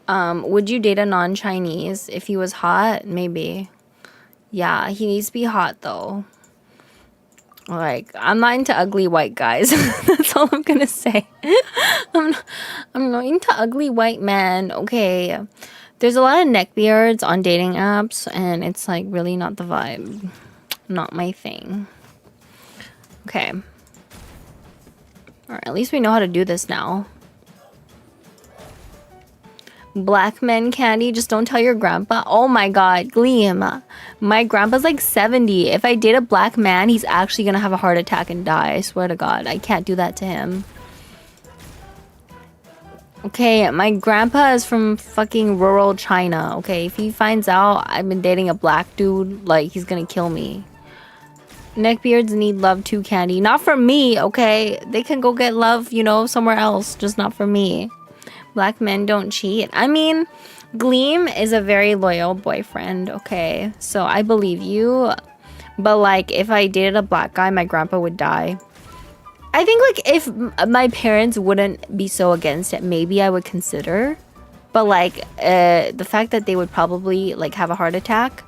[SPEAKER 2] Would you date a non-Chinese if he was hot? Maybe. Yeah, he needs to be hot though. Like, I'm not into ugly white guys. That's all I'm gonna say. I'm not into ugly white men, okay? There's a lot of neckbeards on dating apps, and it's, like, really not the vibe. Not my thing. Okay. Alright, at least we know how to do this now. Black men candy, just don't tell your grandpa. Oh my god, Gleam. My grandpa's like 70. If I date a black man, he's actually gonna have a heart attack and die. I swear to god, I can't do that to him. Okay, my grandpa is from fucking rural China. Okay, if he finds out I've been dating a black dude, like, he's gonna kill me. Neckbeards need love too, Candy. Not for me, okay? They can go get love, you know, somewhere else. Just not for me. Black men don't cheat. I mean, Gleam is a very loyal boyfriend, okay? So I believe you. But, like, if I dated a black guy, my grandpa would die. I think, like, if my parents wouldn't be so against it, maybe I would consider. But, like, the fact that they would probably, like, have a heart attack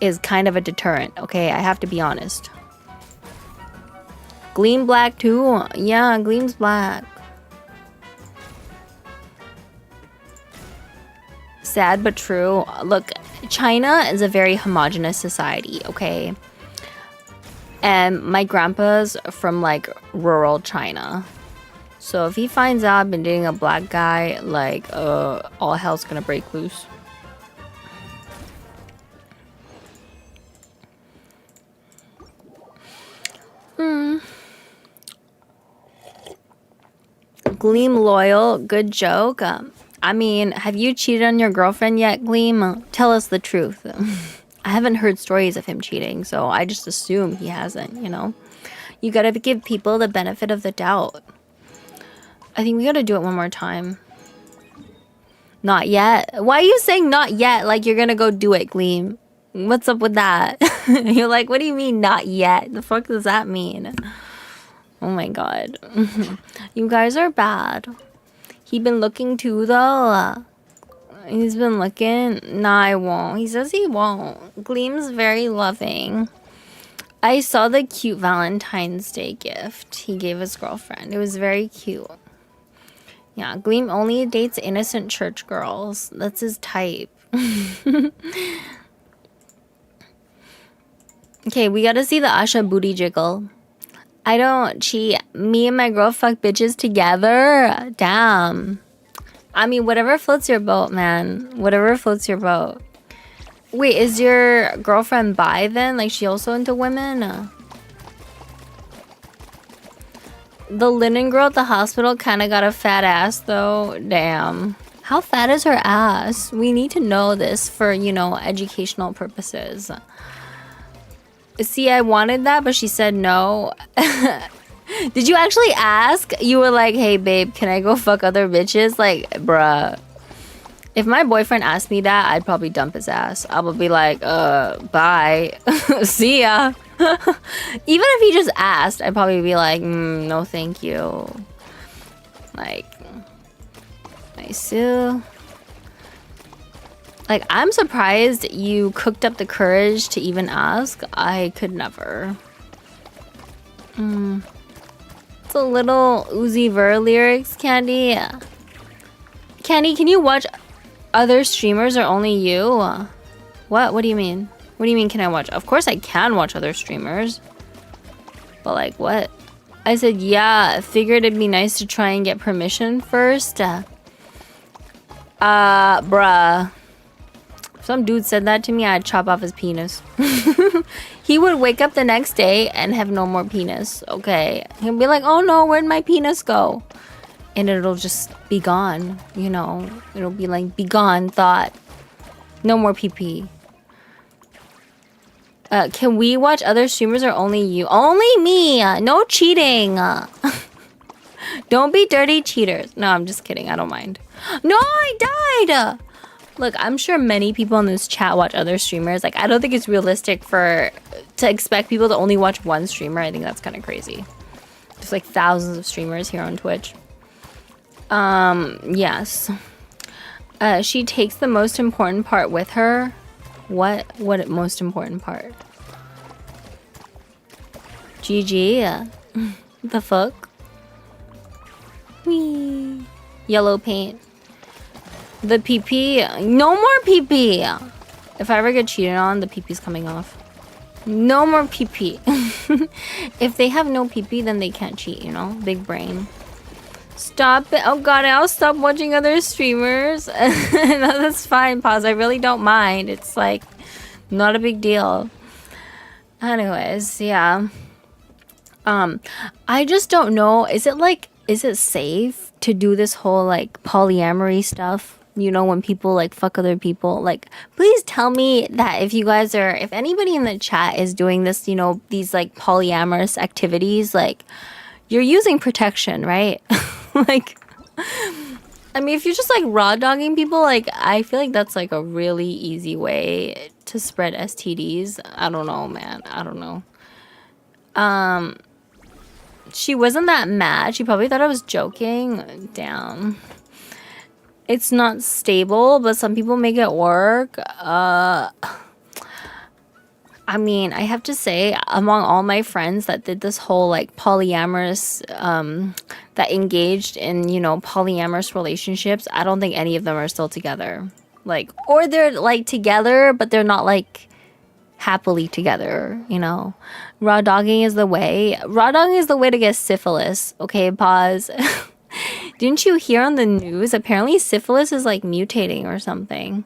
[SPEAKER 2] is kind of a deterrent, okay? I have to be honest. Gleam black, too? Yeah, Gleam's black. Sad but true. Look, China is a very homogenous society, okay? And my grandpa's from, like, rural China. So if he finds out I've been dating a black guy, like, all hell's gonna break loose. Gleam loyal, good joke. I mean, have you cheated on your girlfriend yet, Gleam? Tell us the truth. I haven't heard stories of him cheating, so I just assume he hasn't, you know? You gotta give people the benefit of the doubt. I think we gotta do it one more time. Not yet. Why are you saying not yet? Like you're gonna go do it, Gleam. What's up with that? You're like, what do you mean not yet? The fuck does that mean? Oh my god. You guys are bad. He been looking too though. He's been looking. Nah, I won't. He says he won't. Gleam's very loving. I saw the cute Valentine's Day gift he gave his girlfriend. It was very cute. Yeah, Gleam only dates innocent church girls. That's his type. Okay, we gotta see the Asha booty jiggle. I don't cheat. Me and my girl fuck bitches together. Damn. I mean, whatever floats your boat, man. Whatever floats your boat. Wait, is your girlfriend bi then? Like, she also into women? The linen girl at the hospital kind of got a fat ass, though. Damn. How fat is her ass? We need to know this for, you know, educational purposes. See, I wanted that, but she said no. Did you actually ask? You were like, hey, babe, can I go fuck other bitches? Like, bruh. If my boyfriend asked me that, I'd probably dump his ass. I would be like, bye. See ya. Even if he just asked, I'd probably be like, no, thank you. Like, I sue. Like, I'm surprised you cooked up the courage to even ask. I could never. It's a little Uzi Ver lyrics, Candy. Candy, can you watch other streamers or only you? What? What do you mean? What do you mean can I watch? Of course I can watch other streamers. But like what? I said, yeah, figured it'd be nice to try and get permission first. Bruh. If some dude said that to me, I'd chop off his penis. He would wake up the next day and have no more penis. Okay. He'll be like, oh no, where'd my penis go? And it'll just be gone, you know. It'll be like, be gone, thought. No more pee-pee. Can we watch other streamers or only you? Only me! No cheating! Don't be dirty cheaters. No, I'm just kidding. I don't mind. No, I died! Look, I'm sure many people in this chat watch other streamers. Like, I don't think it's realistic to expect people to only watch one streamer. I think that's kind of crazy. There's like thousands of streamers here on Twitch. Yes. She takes the most important part with her. What most important part? GG. The fuck? Wee. Yellow paint. The PP. No more PP. If I ever get cheated on, the PP's coming off. No more PP. If they have no PP, then they can't cheat, you know? Big brain. Stop it. Oh god, I'll stop watching other streamers. No, that's fine, pause. I really don't mind. It's like not a big deal. Anyways, yeah. I just don't know. Is it safe to do this whole like polyamory stuff? You know, when people like fuck other people, like, please tell me that if anybody in the chat is doing this, you know, these like polyamorous activities, like, you're using protection, right? Like, I mean, if you're just like raw dogging people, like, I feel like that's like a really easy way to spread STDs. I don't know, man. I don't know. She wasn't that mad. She probably thought I was joking. Damn. It's not stable, but some people make it work. I mean, I have to say, among all my friends that did this whole like polyamorous, that engaged in, you know, polyamorous relationships, I don't think any of them are still together. Like, or they're like together, but they're not like happily together, you know. Raw dogging is the way. Raw dogging is the way to get syphilis. Okay, pause. Didn't you hear on the news? Apparently syphilis is like mutating or something.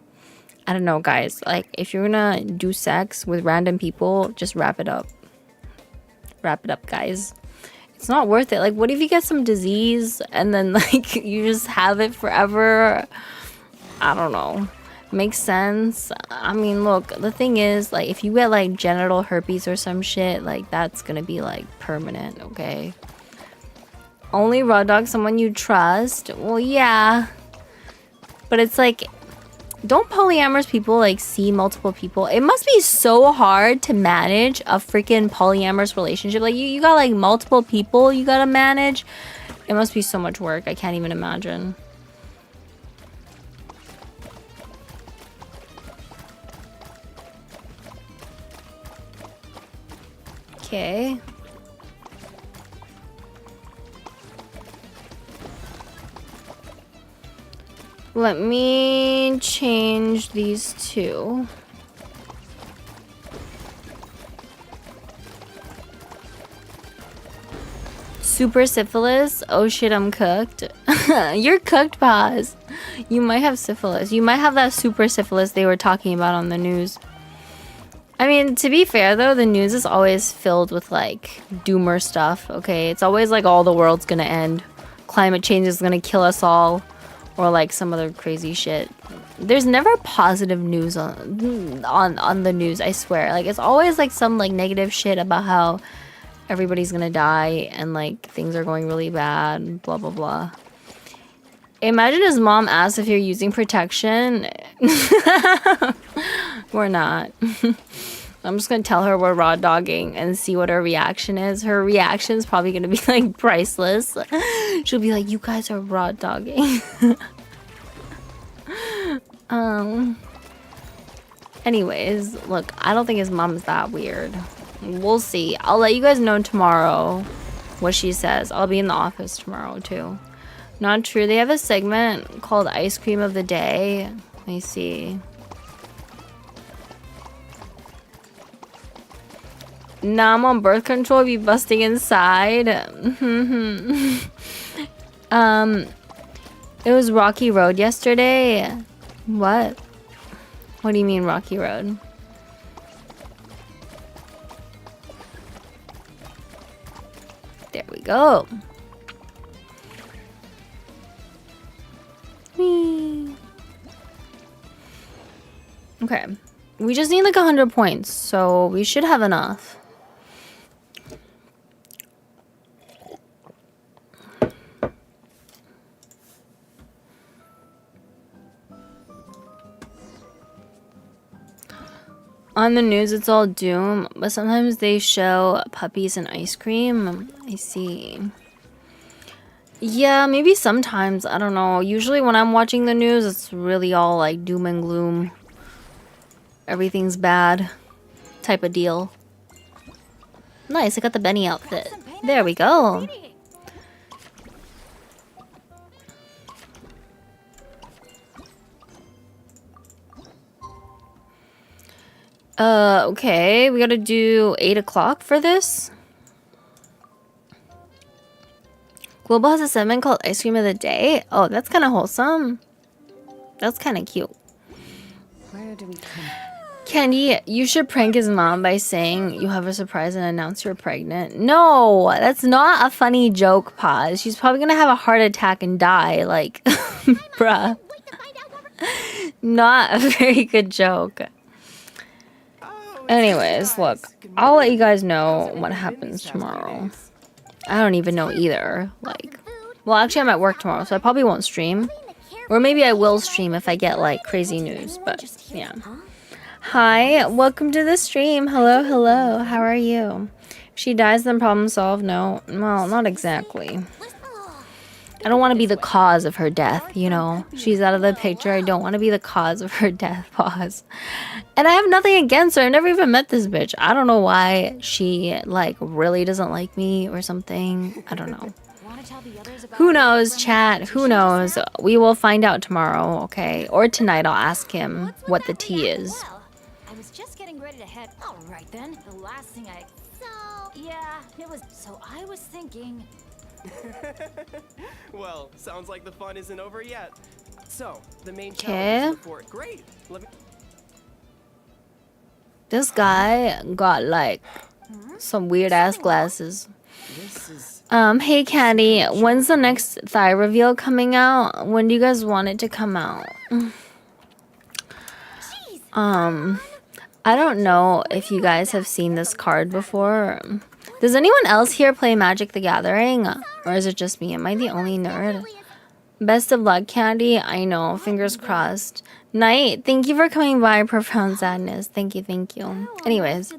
[SPEAKER 2] I don't know, guys. Like, if you're gonna do sex with random people, just wrap it up. Wrap it up, guys. It's not worth it. Like, what if you get some disease and then like you just have it forever? I don't know. Makes sense. I mean, look, the thing is, like, if you get like genital herpes or some shit, like that's gonna be like permanent, okay? Only raw dog someone you trust. Well, yeah. But it's like, don't polyamorous people like see multiple people? It must be so hard to manage a freaking polyamorous relationship. Like you got like multiple people you gotta manage. It must be so much work. I can't even imagine. Okay. Let me change these two. Super syphilis? Oh shit, I'm cooked. You're cooked, Paz. You might have syphilis. You might have that super syphilis they were talking about on the news. I mean, to be fair though, the news is always filled with like doomer stuff, okay? It's always like all the world's gonna end. Climate change is gonna kill us all. Or like some other crazy shit. There's never positive news on the news, I swear. Like it's always like some like negative shit about how everybody's gonna die and like things are going really bad, blah blah blah. Imagine his mom asks if you're using protection. We're not. I'm just gonna tell her we're raw dogging and see what her reaction is. Her reaction is probably gonna be like priceless. She'll be like, you guys are raw dogging. Anyways, look, I don't think his mom's that weird. We'll see. I'll let you guys know tomorrow what she says. I'll be in the office tomorrow too. Not true. They have a segment called Ice Cream of the Day. Let me see. Nah, I'm on birth control. Be busting inside. It was Rocky Road yesterday. What? What do you mean Rocky Road? There we go. Whee. Okay. We just need like 100 points, so we should have enough. On the news, it's all doom, but sometimes they show puppies and ice cream. I see. Yeah, maybe sometimes. I don't know. Usually when I'm watching the news, it's really all like doom and gloom. Everything's bad type of deal. Nice, I got the Benny outfit. There we go. Okay, we gotta do 8 o'clock for this. Global has a segment called Ice Cream of the Day. Oh, that's kind of wholesome. That's kind of cute.
[SPEAKER 3] Where do we come?
[SPEAKER 2] Candy, you should prank his mom by saying you have a surprise and announce you're pregnant. No, that's not a funny joke, Paz. She's probably gonna have a heart attack and die. Like, bruh. Not a very good joke. Anyways, look, I'll let you guys know what happens tomorrow. I don't even know either. Like, well, actually, I'm at work tomorrow, so I probably won't stream. Or maybe I will stream if I get, like, crazy news. But, yeah. Hi, welcome to the stream. Hello, hello. How are you? If she dies, then problem solved? No. Well, not exactly. I don't want to be the cause of her death, you know. She's out of the picture. I don't want to be the cause of her death. Pause. And I have nothing against her. I've never even met this bitch. I don't know why she, like, really doesn't like me or something. I don't know. Who knows, chat? Who knows? We will find out tomorrow, okay? Or tonight I'll ask him what the tea is.
[SPEAKER 3] I was just getting ready to head. All right then. The last thing I... Yeah, it was... So I was thinking...
[SPEAKER 4] Well, sounds like the fun isn't over yet. So, the main
[SPEAKER 2] Okay.
[SPEAKER 4] challenge is report. Great. Let me...
[SPEAKER 2] This guy got, like, some weird-ass glasses.
[SPEAKER 4] This is
[SPEAKER 2] Hey Candy, when's the next thigh reveal coming out? When do you guys want it to come out? I don't know if you guys have seen this card before. Does anyone else here play Magic the Gathering? Or is it just me? Am I the only nerd? Best of luck, Candy. I know. Fingers crossed. Night, thank you for coming by. Profound Sadness. Thank you, thank you. Anyways,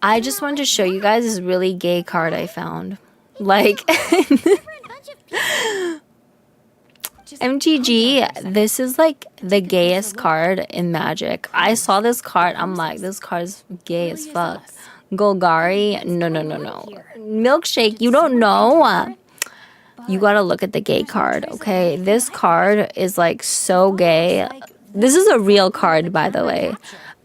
[SPEAKER 2] I just wanted to show you guys this really gay card I found. Like, MTG, this is like the gayest card in Magic. I saw this card, I'm like, this card's gay as fuck. Golgari, no. Milkshake, you don't know. You gotta look at the gay card, okay? This card is like so gay. This is a real card, by the way.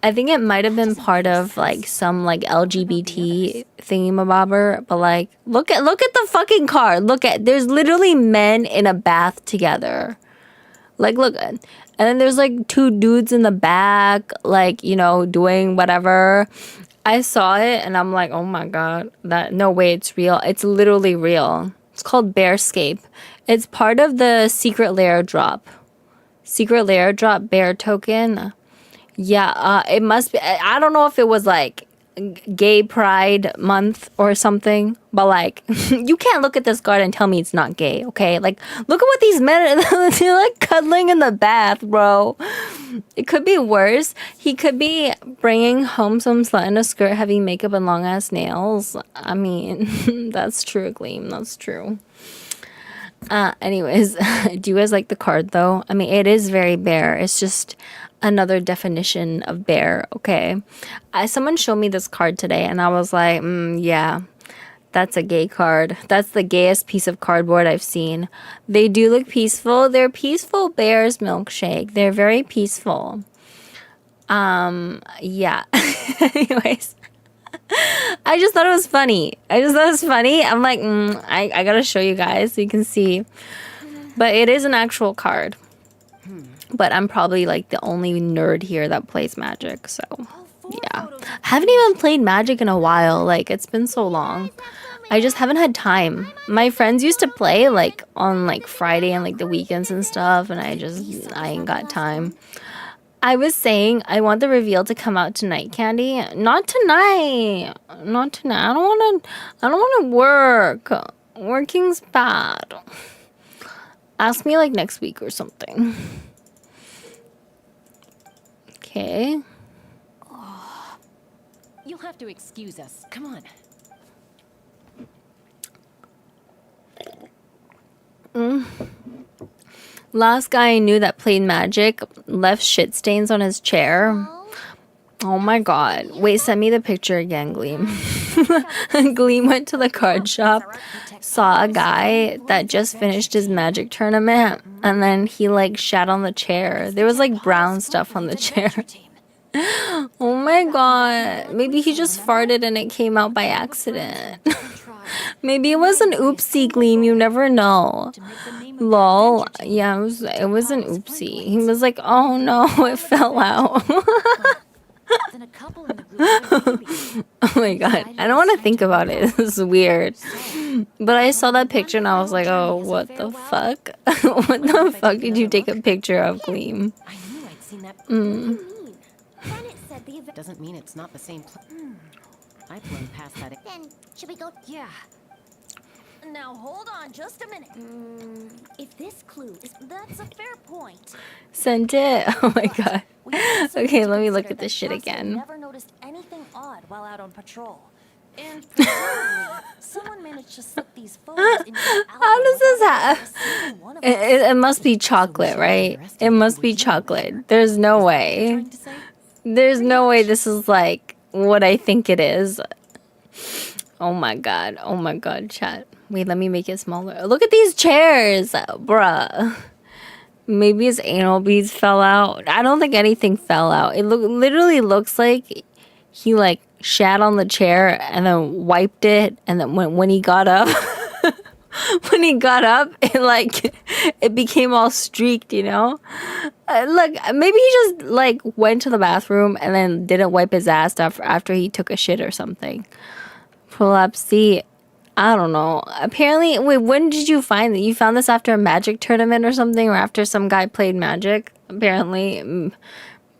[SPEAKER 2] I think it might have been part of like some like LGBT thingamabobber, but like look at the fucking card. There's literally men in a bath together. Like look, and then there's like two dudes in the back, like, you know, doing whatever. I saw it and I'm like, oh my god, no way, it's real. It's literally real. It's called Bearscape. It's part of the Secret Lair drop. Secret Lair drop bear token. Yeah, it must be. I don't know if it was like Gay Pride Month or something, but like, you can't look at this card and tell me it's not gay, okay? Like, look at what these men are they're like cuddling in the bath, bro. It could be worse. He could be bringing home some slut in a skirt, having makeup and long ass nails. I mean, that's true, Gleam. That's true. Anyways, do you guys like the card though? I mean, it is very bear. It's just another definition of bear, okay? Someone showed me this card today and I was like, yeah, that's a gay card. That's the gayest piece of cardboard I've seen. They do look peaceful. They're peaceful bears, Milkshake. They're very peaceful. Yeah. Anyways, I just thought it was funny. I'm like, I gotta show you guys so you can see. But it is an actual card. But I'm probably like the only nerd here that plays Magic, so yeah. I haven't even played Magic in a while. Like, it's been so long. I just haven't had time. My friends used to play like on like Friday and like the weekends and stuff, and I ain't got time. I was saying I want the reveal to come out tonight, Candy. Not tonight. I don't wanna work. Working's bad. Ask me like next week or something. Okay.
[SPEAKER 3] You'll have to excuse us. Come on.
[SPEAKER 2] Last guy I knew that played Magic left shit stains on his chair. Oh my god. Wait, send me the picture again, Gleam. Gleam went to the card shop, saw a guy that just finished his Magic tournament, and then he like shat on the chair. There was like brown stuff on the chair. Oh my god. Maybe he just farted and it came out by accident. Maybe it was an oopsie, Gleam. You never know. Lol. Yeah, it was an oopsie. He was like, oh no, it fell out. Oh my god. I don't want to think about it. This is weird. But I saw that picture and I was like, oh, what the fuck? What the fuck did you take a picture of, Gleam?
[SPEAKER 3] I knew I'd seen that. Doesn't mean it's not the same place. I've blown past that.
[SPEAKER 1] Then, should we go?
[SPEAKER 3] Yeah. Now hold on just a minute.
[SPEAKER 1] If this clue is...
[SPEAKER 3] That's a fair point.
[SPEAKER 2] Sent it? Oh my god. Okay, let me look at this shit again.
[SPEAKER 3] Never noticed anything odd while out on patrol. And presumably, someone managed to slip these photos into the
[SPEAKER 2] How does this happen? It must be chocolate, right? It must be chocolate. There's no way. There's no way this is like what I think it is. Oh my god. Oh my god, chat. Wait, let me make it smaller. Look at these chairs, bruh. Maybe his anal beads fell out. I don't think anything fell out. It literally looks like he like shat on the chair and then wiped it, and then when he got up it became all streaked, you know? Look, maybe he just like went to the bathroom and then didn't wipe his ass after he took a shit or something. Pull up, see. I don't know. Apparently, wait, when did you find it? You found this after a magic tournament or something, or after some guy played magic? Apparently,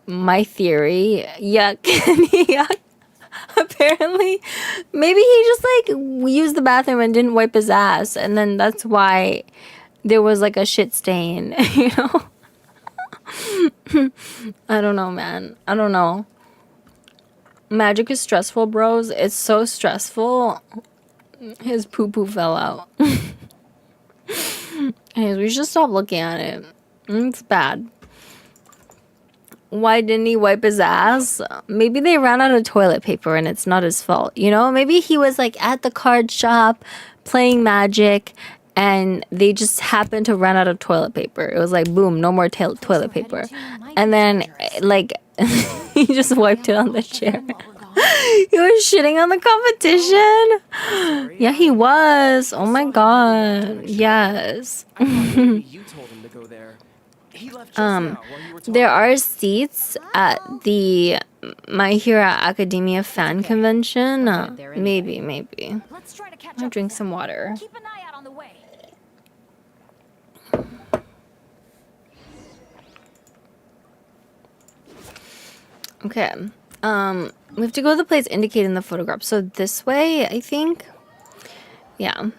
[SPEAKER 2] my theory. Yuck. Yuck. Apparently, maybe he just like used the bathroom and didn't wipe his ass, and then that's why there was like a shit stain, you know? I don't know, man. I don't know. Magic is stressful, bros. It's so stressful. His poo-poo fell out. Anyways, we should stop looking at it. It's bad. Why didn't he wipe his ass? Maybe they ran out of toilet paper and it's not his fault, you know? Maybe he was like at the card shop playing magic and they just happened to run out of toilet paper. It was like, boom, no more toilet paper. And then, like, he just wiped it on the chair. He was shitting on the competition. Yeah, he was. Oh my god. Yes.
[SPEAKER 4] I thought maybe you told him to go there. He left just now while you were talking.
[SPEAKER 2] There are seats at the My Hero Academia fan convention. Maybe.
[SPEAKER 3] Let's try to catch
[SPEAKER 2] I'll
[SPEAKER 3] up
[SPEAKER 2] drink
[SPEAKER 3] with
[SPEAKER 2] some
[SPEAKER 3] them.
[SPEAKER 2] water.
[SPEAKER 3] Keep an eye out on the way.
[SPEAKER 2] Okay. We have to go to the place indicated in the photograph. So this way, I think. Yeah.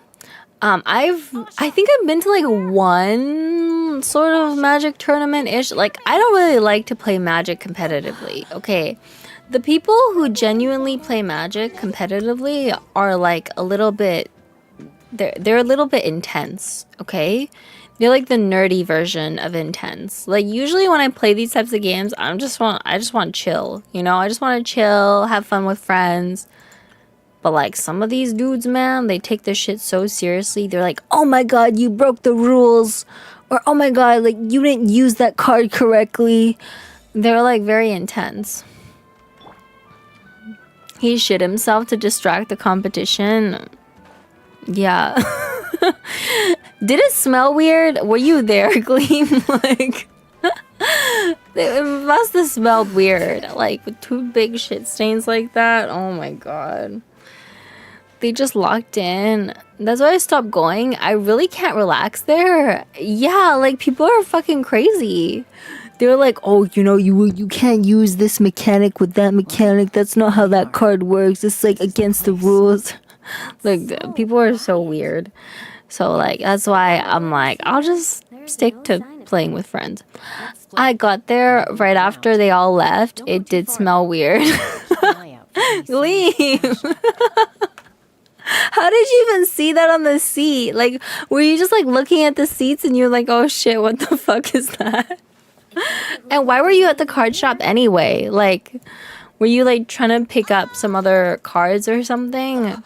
[SPEAKER 2] I think I've been to like one sort of magic tournament-ish. Like, I don't really like to play magic competitively, okay? The people who genuinely play magic competitively are like a little bit, they're a little bit intense, okay? They're like the nerdy version of intense. Like, usually when I play these types of games, I just want chill, you know? I just want to chill, have fun with friends. But like some of these dudes, man, they take this shit so seriously. They're like, oh my god, you broke the rules. Or oh my god, like you didn't use that card correctly. They're like very intense. He shit himself to distract the competition. Yeah. Did it smell weird? Were you there, Gleam? Like, it must have smelled weird. Like with two big shit stains like that. Oh my god. They just locked in. That's why I stopped going. I really can't relax there. Yeah, like people are fucking crazy. They're like, oh, you know, you can't use this mechanic with that mechanic. That's not how that card works. It's like against the rules. Like people are so weird. So like that's why I'm like, I'll just stick to playing with friends. I got there right after they all left. It did smell weird. Leave. How did you even see that on the seat? Like, were you just like looking at the seats and you're like, oh shit, what the fuck is that? And why were you at the card shop anyway? Like, were you like trying to pick up some other cards or something?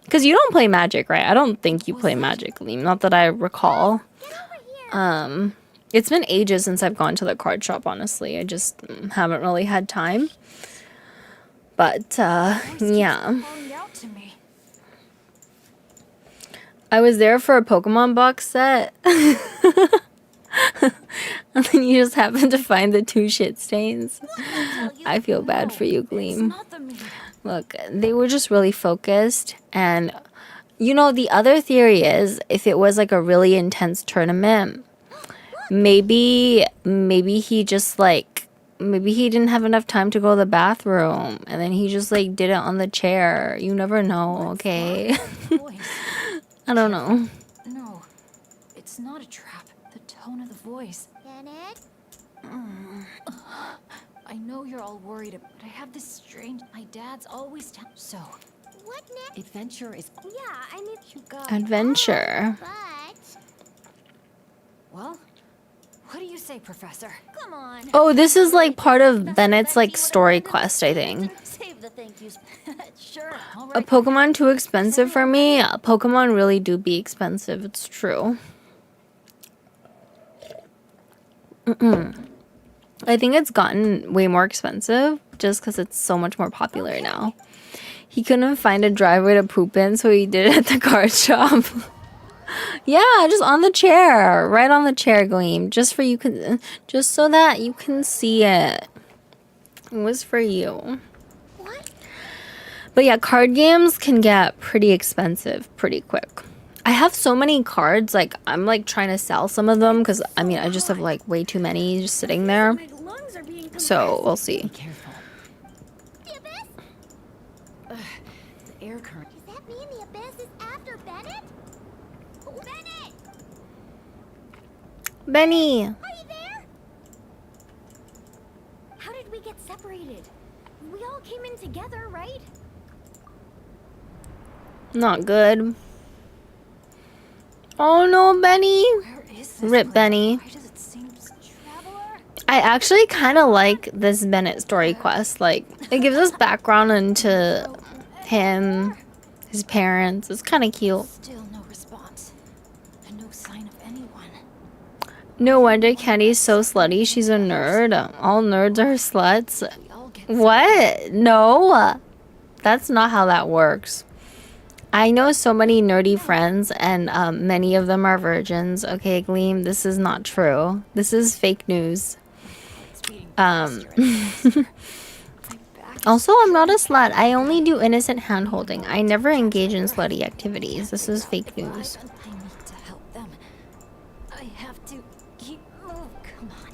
[SPEAKER 2] Because you don't play Magic, right? I don't think you play Magic, Liam. Not that I recall. It's been ages since I've gone to the card shop, honestly. I just haven't really had time. But, yeah. I was there for a Pokemon box set. And then you just happened to find the two shit stains. I feel bad for you, Gleam. Look, they were just really focused. And, you know, the other theory is, if it was like a really intense tournament, maybe he just like, maybe he didn't have enough time to go to the bathroom. And then he just like did it on the chair. You never know, okay? I don't know.
[SPEAKER 3] No, it's not a trap. The tone of the voice.
[SPEAKER 1] Janet?
[SPEAKER 3] I know you're all worried, but I have this strange... My dad's always So,
[SPEAKER 1] What next?
[SPEAKER 3] adventure is...
[SPEAKER 1] Yeah, I mean,
[SPEAKER 3] You got...
[SPEAKER 2] Adventure.
[SPEAKER 1] but...
[SPEAKER 3] Well, what do you say, Professor?
[SPEAKER 1] Come on.
[SPEAKER 2] Oh, this is like part of Bennett's like story quest, I think.
[SPEAKER 1] Save the thank yous.
[SPEAKER 3] Sure, all
[SPEAKER 2] A
[SPEAKER 3] right.
[SPEAKER 2] Pokemon too expensive for me? Pokemon really do be expensive, it's true. I think it's gotten way more expensive just because it's so much more popular now. He couldn't find a driveway to poop in, so he did it at the card shop. Yeah, just on the chair. Right on the chair, Gleam. Just so that you can see it. It was for you.
[SPEAKER 1] What?
[SPEAKER 2] But yeah, card games can get pretty expensive pretty quick. I have so many cards, like I'm like trying to sell some of them because I mean I just have like way too many just sitting there.
[SPEAKER 3] My lungs are being compressed.
[SPEAKER 2] So we'll see.
[SPEAKER 3] Careful.
[SPEAKER 1] The abyss?
[SPEAKER 3] The air current.
[SPEAKER 1] Does that mean the abyss is after Bennett? Oh, Bennett!
[SPEAKER 2] Benny!
[SPEAKER 1] Are you there? How did we get separated? We all came in together, right?
[SPEAKER 2] Not good. Oh no, Benny!
[SPEAKER 3] Where is this
[SPEAKER 2] Rip
[SPEAKER 3] place?
[SPEAKER 2] Benny.
[SPEAKER 3] Why does it seem
[SPEAKER 1] Traveler?
[SPEAKER 2] I actually kind of like this Bennett story quest. Like, it gives us background into him, his parents. It's kind of cute.
[SPEAKER 3] still no response? And no sign of anyone.
[SPEAKER 2] No wonder Candy's so slutty. She's a nerd. All nerds are sluts.
[SPEAKER 3] We all get
[SPEAKER 2] What? No. That's not how that works. I know so many nerdy friends, and many of them are virgins. Okay, Gleam, this is not true. This is fake news.
[SPEAKER 3] it's beating faster and faster. My back
[SPEAKER 2] Also, I'm not a slut. I only do innocent hand-holding. I never engage in slutty activities. This is fake news.
[SPEAKER 3] I need to help them. I have to keep. Oh, come on.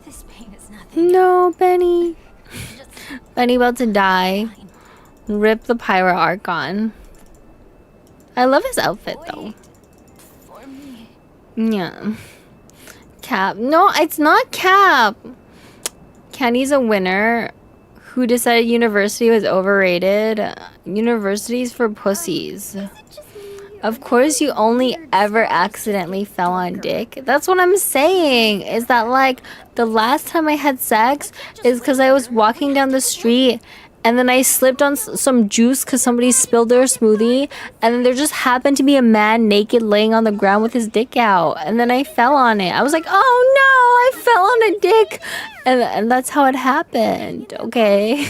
[SPEAKER 3] This pain is nothing.
[SPEAKER 2] No, Benny.
[SPEAKER 3] Just
[SPEAKER 2] Benny about to die.
[SPEAKER 3] fine.
[SPEAKER 2] Rip the pirate Archon. I love his outfit, though.
[SPEAKER 3] Wait for me.
[SPEAKER 2] Yeah. Cap. No, it's not Cap. Candy's a winner. Who decided university was overrated? University's for pussies. Of course, you only ever accidentally fell on dick. That's what I'm saying. Is that like the last time I had sex is because I was walking down the street and then I slipped on some juice because somebody spilled their smoothie, and then there just happened to be a man naked laying on the ground with his dick out, and then I fell on it. I was like, oh no, I fell on a dick, and that's how it happened. Okay.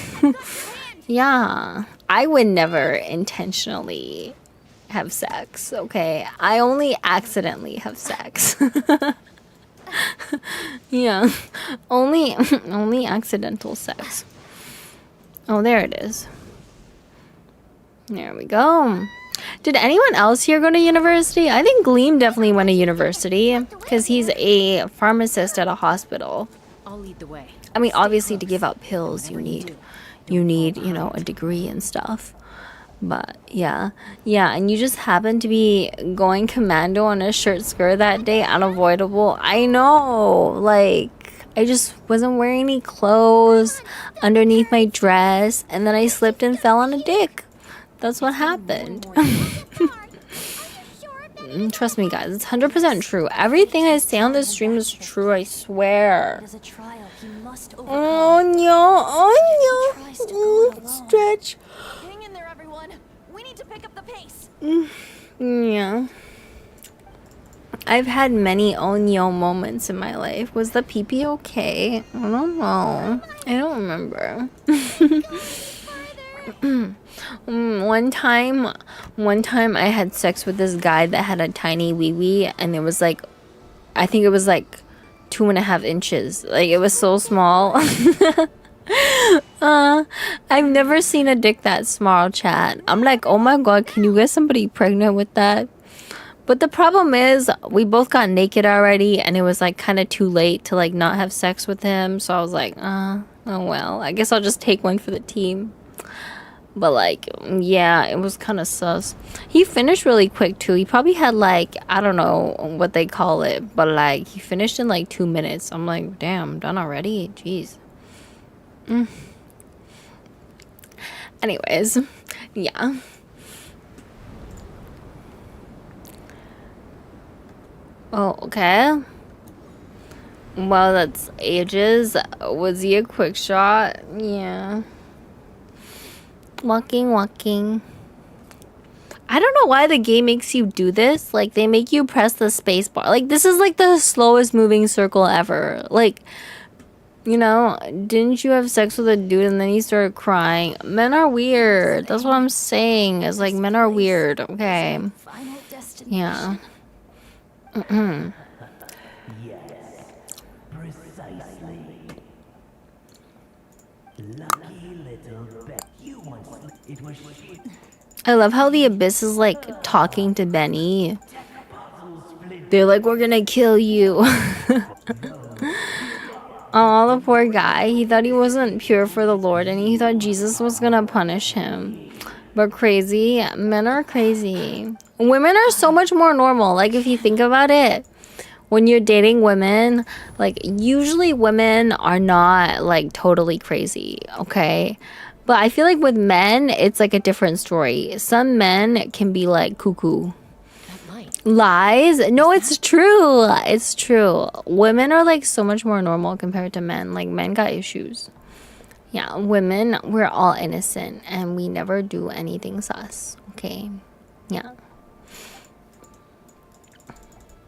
[SPEAKER 2] Yeah, I would never intentionally have sex. Okay, I only accidentally have sex. Yeah, only accidental sex. Oh, there it is. There we go. Did anyone else here go to university? I think Gleam definitely went to university because he's a pharmacist at a hospital.
[SPEAKER 3] I'll lead the way.
[SPEAKER 2] I mean, obviously to give out pills, you need, you know, a degree and stuff. But yeah, and you just happen to be going commando on a shirt skirt that day. Unavoidable. I know, like, I just wasn't wearing any clothes underneath my dress, and then I slipped and fell on a dick. That's what happened. Trust me, guys, it's 100% true. Everything I say on this stream is true, I swear.
[SPEAKER 3] As a trial, he must
[SPEAKER 2] Oh
[SPEAKER 3] overcome.
[SPEAKER 2] no,
[SPEAKER 3] Tries to go it alone.
[SPEAKER 2] stretch.
[SPEAKER 3] Hang in there, everyone. We need to pick up the pace.
[SPEAKER 2] Yeah. I've had many onyo moments in my life. Was the pee-pee okay? I don't know. I don't remember. One time I had sex with this guy that had a tiny wee-wee, and it was like, I think it was like 2.5 inches. Like, it was so small. I've never seen a dick that small, chat. I'm like, oh my god, can you get somebody pregnant with that? But the problem is, we both got naked already, and it was like kind of too late to like not have sex with him. So I was like, oh well, I guess I'll just take one for the team. But like, yeah, it was kind of sus. He finished really quick too. He probably had like, I don't know what they call it, but like he finished in like 2 minutes. I'm like, damn, done already? Jeez. Anyways, yeah. Oh, okay. Well, that's ages. Was he a quick shot? Yeah. Walking. I don't know why the game makes you do this. Like, they make you press the space bar. Like, this is like the slowest moving circle ever. Like, you know, didn't you have sex with a dude and then you started crying? Men are weird. That's what I'm saying. It's like, men are weird. Okay.
[SPEAKER 3] Final destination.
[SPEAKER 2] Yeah.
[SPEAKER 5] Precisely. Lucky little Becky.
[SPEAKER 2] I love how the Abyss is like talking to Benny. They're like, we're gonna kill you. Oh, the poor guy. He thought he wasn't pure for the Lord and he thought Jesus was gonna punish him. But crazy. Men are crazy. Women are so much more normal. Like, if you think about it, when you're dating women, like, usually women are not like totally crazy, okay? But I feel like with men, it's like a different story. Some men can be like cuckoo. Lies? No, it's true. It's true. Women are like so much more normal compared to men. Like, men got issues. Yeah, women, we're all innocent and we never do anything sus. Okay? Yeah.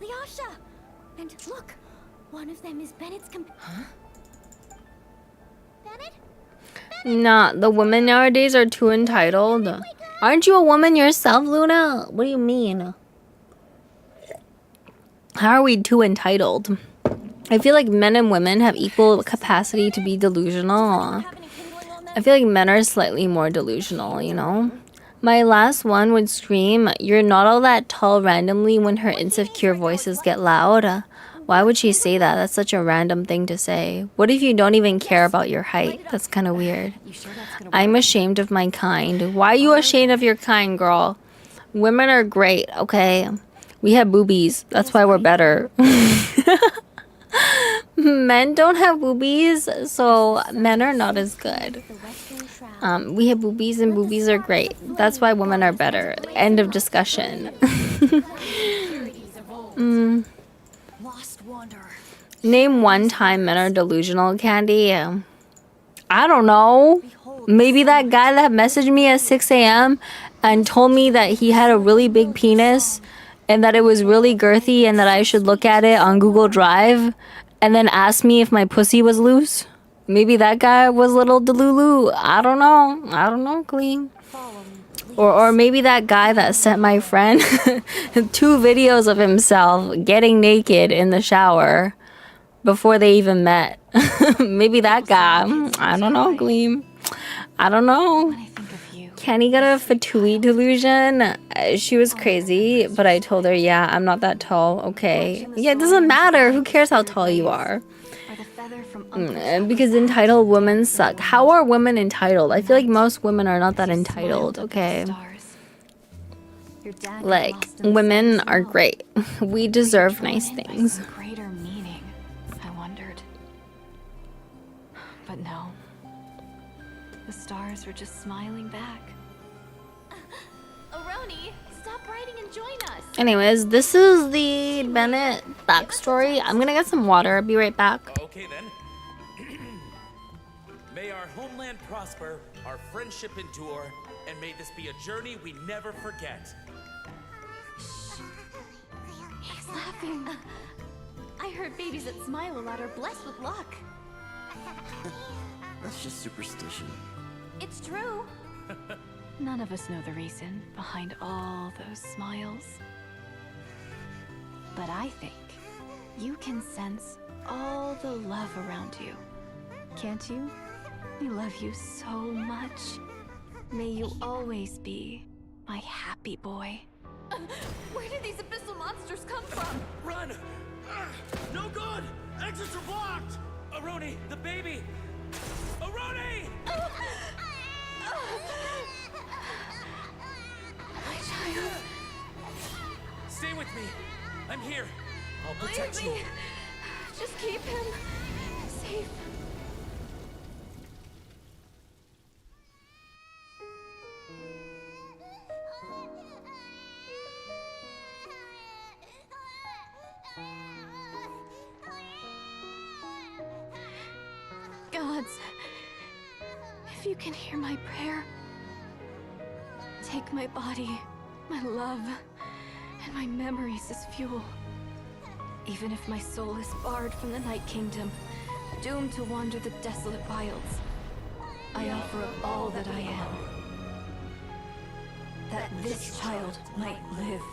[SPEAKER 3] Lyasha! And look, one of them is Bennett's Huh? Bennett?
[SPEAKER 2] Nah, the women nowadays are too entitled. Aren't you a woman yourself, Luna? What do you mean? How are we too entitled? I feel like men and women have equal capacity to be delusional. I feel like men are slightly more delusional, you know? My last one would scream, "You're not all that tall," randomly when her insecure voices get loud. Why would she say that? That's such a random thing to say. What if you don't even care about your height? That's kind of weird. I'm ashamed of my kind. Why are you ashamed of your kind, girl? Women are great, okay? We have boobies. That's why we're better. Men don't have boobies, so men are not as good. We have boobies and boobies are great. That's why women are better. End of discussion. Name one time men are delusional, Candy. I don't know. Maybe that guy that messaged me at 6 a.m. and told me that he had a really big penis and that it was really girthy and that I should look at it on Google Drive and then asked me if my pussy was loose. Maybe that guy was little delulu. I don't know. I don't know, Clean. Or maybe that guy that sent my friend 2 videos of himself getting naked in the shower before they even met. Maybe that guy. I don't know, Gleam. I don't know. Kenny got a Fatui delusion. She was crazy, but I told her, yeah, I'm not that tall. Okay. Yeah, it doesn't matter. Who cares how tall you are? Because entitled women suck. How are women entitled? I feel like most women are not that entitled, okay? Like, women are great. We deserve nice things.
[SPEAKER 3] Greater meaning, I wondered. But no. The stars were just smiling back. Aroni, stop writing and join us.
[SPEAKER 2] Anyways, this is the Bennett backstory. I'm gonna get some water. I'll be right back.
[SPEAKER 5] Okay then. May our homeland prosper, our friendship endure, and may this be a journey we never forget.
[SPEAKER 3] He's laughing. I heard babies that smile a lot are blessed with luck.
[SPEAKER 6] That's just superstition.
[SPEAKER 3] It's true. None of us know the reason behind all those smiles. But I think you can sense all the love around you. Can't you? I love you so much. May you always be my happy boy. Where did these abyssal monsters come from?
[SPEAKER 5] Run! No good! Exits are blocked! Aroni, the baby! Aroni!
[SPEAKER 3] My child.
[SPEAKER 5] Stay with me. I'm here. I'll protect you.
[SPEAKER 3] Leave me. Just keep him safe. Gods, if you can hear my prayer, take my body, my love, and my memories as fuel. Even if my soul is barred from the Night Kingdom, doomed to wander the desolate wilds, I offer up all that I am, that this child might live.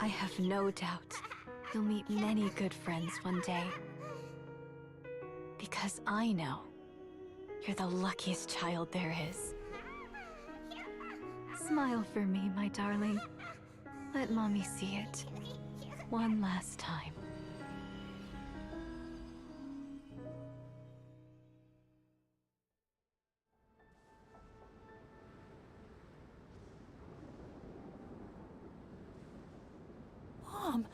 [SPEAKER 3] I have no doubt you'll meet many good friends one day. Because I know you're the luckiest child there is. Smile for me, my darling. Let Mommy see it. One last time.
[SPEAKER 6] Mom!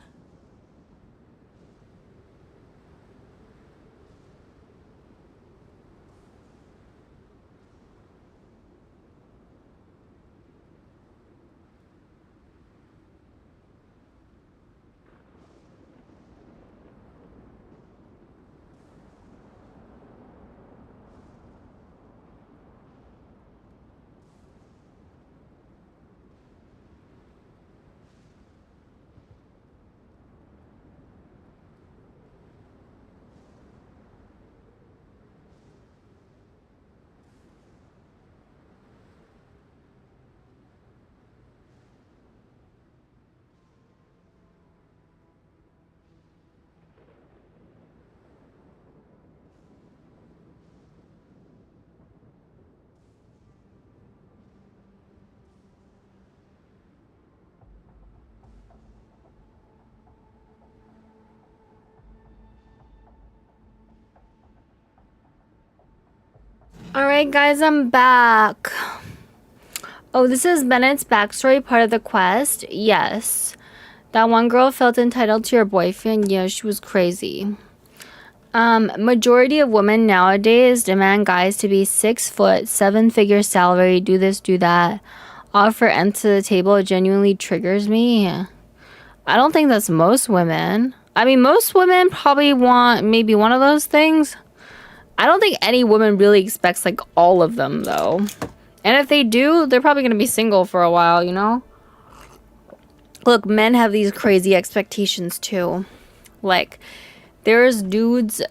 [SPEAKER 2] Alright guys, I'm back. Oh, this is Bennett's backstory, part of the quest. Yes. That one girl felt entitled to her boyfriend. Yeah, she was crazy. Majority of women nowadays demand guys to be 6 foot, 7-figure salary, do this, do that. Offer end to the table. It genuinely triggers me. I don't think that's most women. I mean, most women probably want maybe one of those things. I don't think any woman really expects like all of them though. And if they do, they're probably gonna be single for a while, you know? Look, men have these crazy expectations too. Like, there's dudes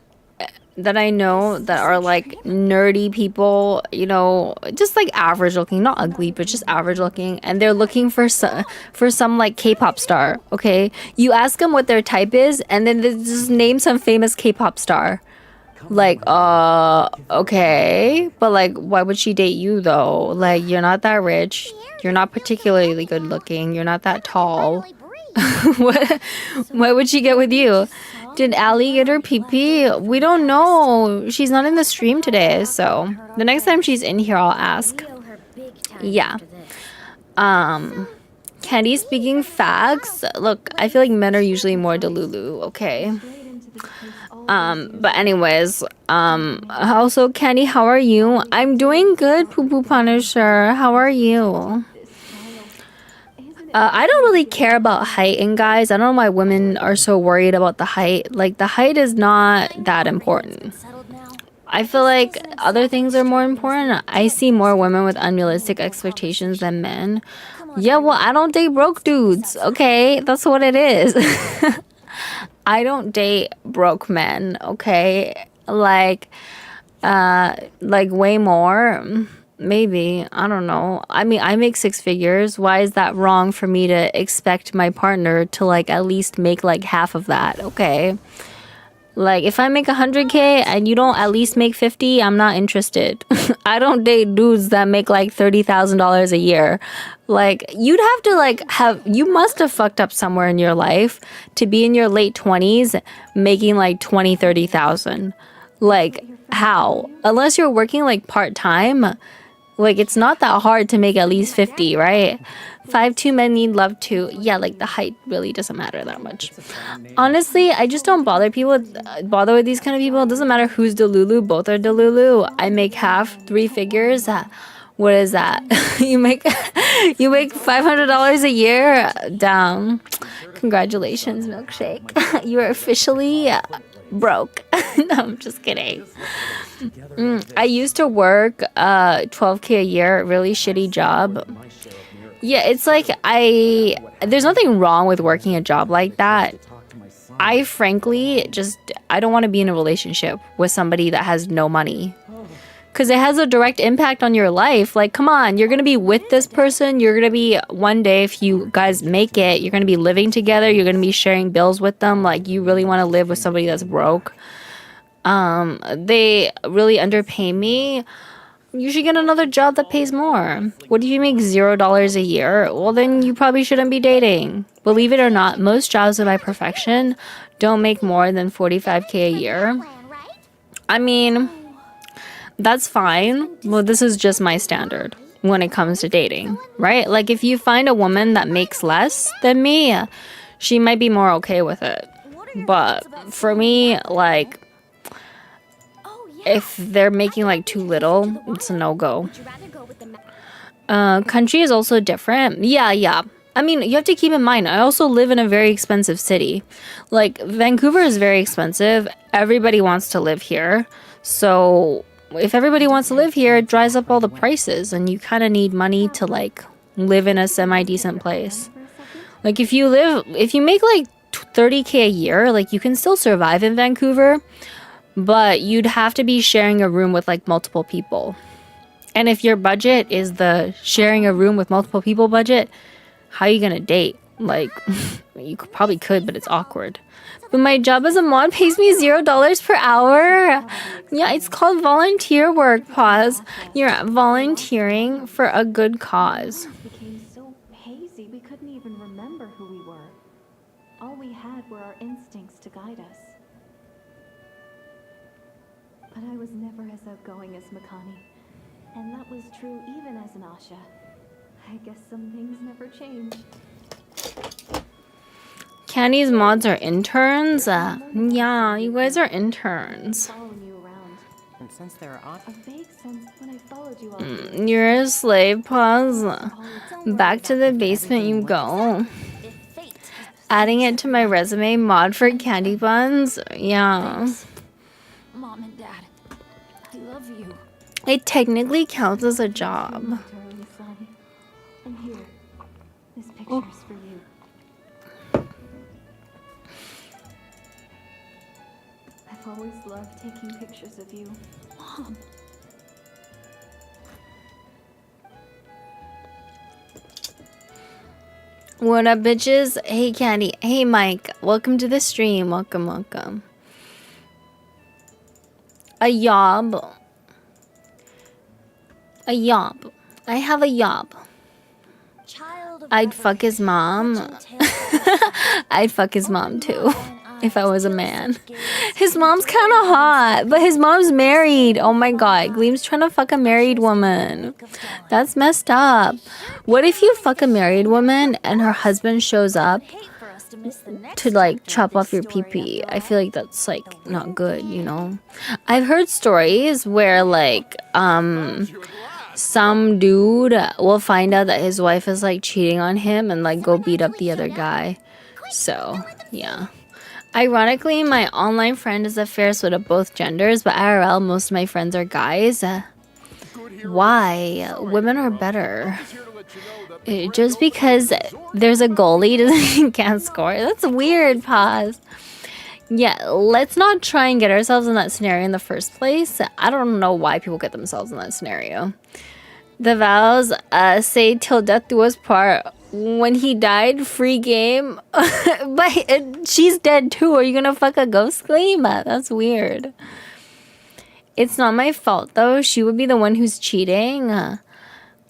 [SPEAKER 2] that I know that are like nerdy people, you know, just like average looking, not ugly, but just average looking, and they're looking for some like K-pop star, okay? You ask them what their type is, and then they just name some famous K-pop star. Like, okay, but like, why would she date you though? Like, you're not that rich, you're not particularly good looking, you're not that tall. Why would she get with you? Did Allie get her PP? We don't know. She's not in the stream today, so the next time she's in here, I'll ask. Yeah. Candy speaking facts. Look, I feel like men are usually more delulu, okay? But anyways, also, Candy, how are you? I'm doing good, Poo Poo Punisher. How are you? I don't really care about height in guys. I don't know why women are so worried about the height. Like, the height is not that important. I feel like other things are more important. I see more women with unrealistic expectations than men. Yeah, well, I don't date broke dudes, okay? That's what it is. I don't date broke men, okay? Like way more. Maybe. I don't know. I mean, I make 6 figures. Why is that wrong for me to expect my partner to, like, at least make, like, half of that? Okay. Like, if I make 100K and you don't at least make 50, I'm not interested. I don't date dudes that make, like, $30,000 a year. Like, you'd have to, like, you must have fucked up somewhere in your life to be in your late 20s making, like, 20, 30,000. Like, how? Unless you're working, like, part-time. Like, it's not that hard to make at least 50, right? 5'2" men need love too. Yeah, like, the height really doesn't matter that much. Honestly, I just don't bother with these kind of people. It doesn't matter who's Delulu. Both are Delulu. I make half 3 figures. What is that? you make $500 a year? Damn. Congratulations, Milkshake. You are officially broke. No, I'm just kidding. I used to work $12K a year, really shitty job. Yeah, it's like there's nothing wrong with working a job like that. I frankly I don't want to be in a relationship with somebody that has no money. because it has a direct impact on your life. Like, come on, you're gonna be with this person. You're gonna be one day, if you guys make it, you're gonna be living together. You're gonna be sharing bills with them. Like, you really want to live with somebody that's broke. They really underpay me. You should get another job that pays more. What if you make $0 a year? Well, then you probably shouldn't be dating. Believe it or not, most jobs in my profession don't make more than 45K a year. I mean, that's fine. Well, this is just my standard when it comes to dating, right? Like, if you find a woman that makes less than me, she might be more okay with it. But for me, like, if they're making like too little, it's a no-go. Country is also different. Yeah. I mean, you have to keep in mind, I also live in a very expensive city. Like, Vancouver is very expensive. Everybody wants to live here. So if everybody wants to live here, it dries up all the prices, and you kind of need money to like live in a semi-decent place. Like, if you make like 30K a year, like, you can still survive in Vancouver, but you'd have to be sharing a room with like multiple people. And if your budget is the sharing a room with multiple people budget, how are you gonna date? Like, you probably could, but it's awkward. But my job as a mod pays me $0 per hour. Yeah, it's called volunteer work. Pause. You're volunteering for a good cause.
[SPEAKER 3] Became so hazy we couldn't even remember who we were. All we had were our instincts to guide us. But I was never as outgoing as Makani. And that was true even as an Asha. I guess some things never change.
[SPEAKER 2] Candy's mods are interns? Yeah, you guys are interns.
[SPEAKER 3] Following you around.
[SPEAKER 7] And since there are
[SPEAKER 3] A vague sense when I followed you all
[SPEAKER 2] You're a slave. Pause. Back to the basement you go. Adding it to my resume, mod for candy buns? Yeah.
[SPEAKER 6] Mom and Dad, I love you.
[SPEAKER 2] It technically counts as a job.
[SPEAKER 3] Darling son. And here, this picture's for you. I've always loved taking pictures of you.
[SPEAKER 6] Mom.
[SPEAKER 2] What up, bitches? Hey, Candy. Hey, Mike. Welcome to the stream. Welcome. A yob. I have a yob. I'd fuck his mom. I'd fuck his mom too, if I was a man. His mom's kind of hot, but his mom's married. Oh my god, Gleam's trying to fuck a married woman. That's messed up. What if you fuck a married woman and her husband shows up to like chop off your pee-pee? I feel like that's like not good, you know? I've heard stories where like some dude will find out that his wife is like cheating on him and like go beat up the other guy. So yeah, ironically my online friend is a fair split of both genders, but IRL most of my friends are guys. Why? Women are better. Just because there's a goalie doesn't mean can't score. That's weird. Pause. Yeah, let's not try and get ourselves in that scenario in the first place. I don't know why people get themselves in that scenario. The vows say till death do us part. When he died, free game. But she's dead too. Are you gonna fuck a ghost, Gleam? That's weird. It's not my fault though. She would be the one who's cheating.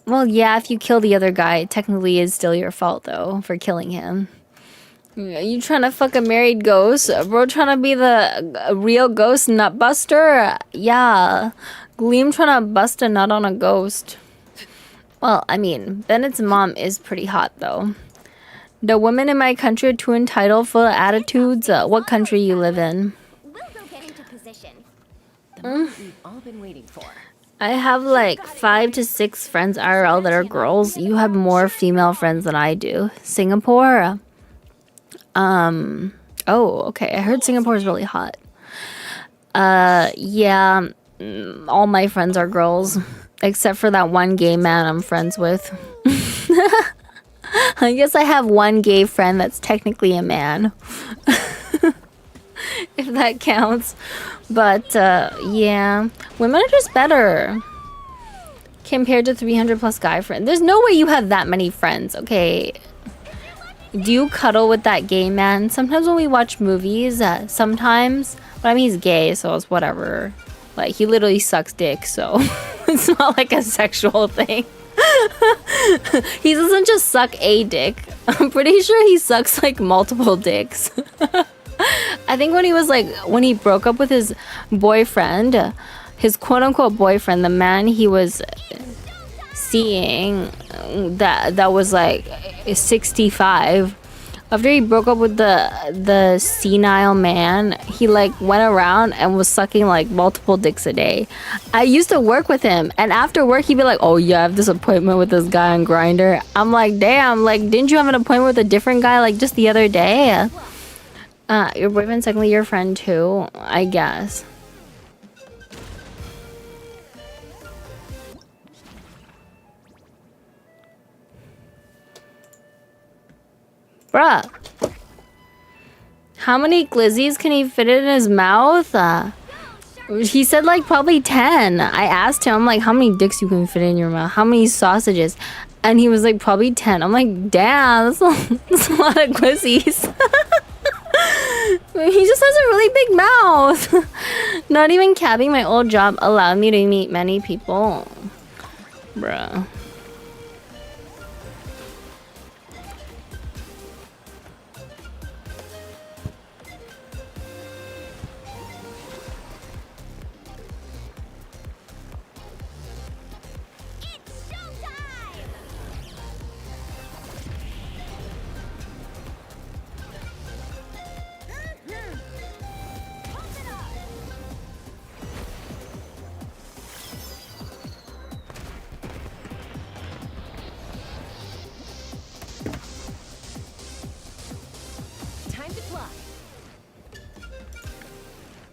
[SPEAKER 2] Well, yeah, if you kill the other guy, it technically is still your fault though for killing him. You trying to fuck a married ghost? Bro trying to be the real ghost nut buster? Yeah. Gleam trying to bust a nut on a ghost. Well, I mean, Bennett's mom is pretty hot though. The women in my country are too entitled, full of attitudes. What country you live in?
[SPEAKER 1] We'll go get into position.
[SPEAKER 7] we've all been waiting for.
[SPEAKER 2] I have like 5 to 6 friends IRL that are girls. You have more female friends than I do. Singapore? Oh, okay. I heard Singapore is really hot. Yeah. All my friends are girls. Except for that one gay man I'm friends with. I guess I have one gay friend that's technically a man. if that counts. But yeah, women are just better compared to 300 plus guy friends. There's no way you have that many friends, okay? Do you cuddle with that gay man? Sometimes when we watch movies, sometimes, but I mean he's gay, so it's whatever. Like he literally sucks dick, so it's not like a sexual thing. He doesn't just suck a dick. I'm pretty sure he sucks like multiple dicks. I think when he broke up with his boyfriend, his quote-unquote boyfriend, the man he was seeing that was like 65, after he broke up with the senile man, he like went around and was sucking like multiple dicks a day. I used to work with him, and after work he'd be like, oh yeah, I have this appointment with this guy on Grindr. I'm like, damn, like didn't you have an appointment with a different guy like just the other day? Your boyfriend's technically your friend too, I guess. Bruh. How many glizzies can he fit in his mouth? He said like probably 10. I asked him, I'm like, how many dicks you can fit in your mouth? How many sausages? And he was like, probably 10. I'm like, damn, that's a lot of glizzies. He just has a really big mouth. Not even capping, my old job allowed me to meet many people. Bruh.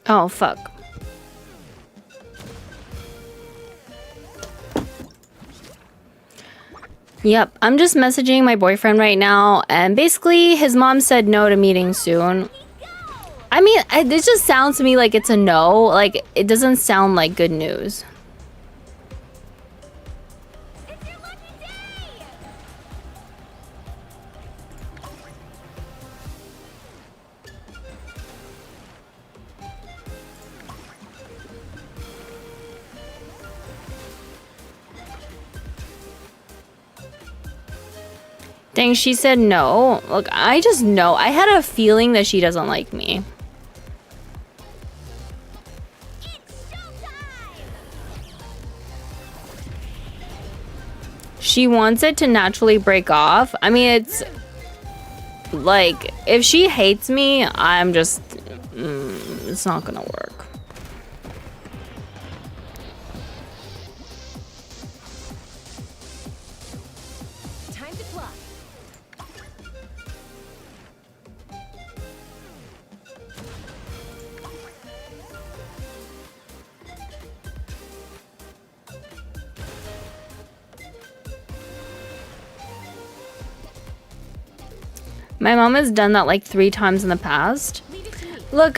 [SPEAKER 2] Oh, fuck. Yep, I'm just messaging my boyfriend right now, and basically his mom said no to meeting soon. I mean, it just sounds to me like it's a no. Like, it doesn't sound like good news. Dang, she said no. Look, I just know. I had a feeling that she doesn't like me. She wants it to naturally break off. I mean, it's like, if she hates me, I'm just, it's not gonna work. My mom has done that like 3 times in the past. Look,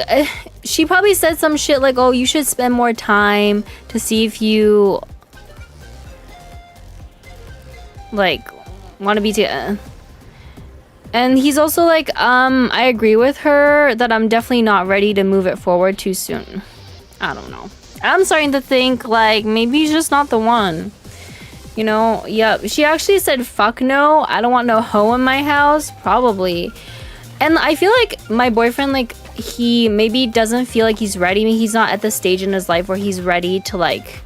[SPEAKER 2] she probably said some shit like, oh, you should spend more time to see if you like want to be together. And he's also like, I agree with her that I'm definitely not ready to move it forward too soon. I don't know. I'm starting to think like maybe he's just not the one. You know, yeah, she actually said, fuck no, I don't want no hoe in my house, probably. And I feel like my boyfriend, like, he maybe doesn't feel like he's ready. He's not at the stage in his life where he's ready to, like,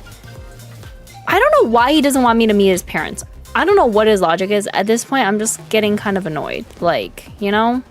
[SPEAKER 2] I don't know why he doesn't want me to meet his parents. I don't know what his logic is. At this point, I'm just getting kind of annoyed. Like, you know?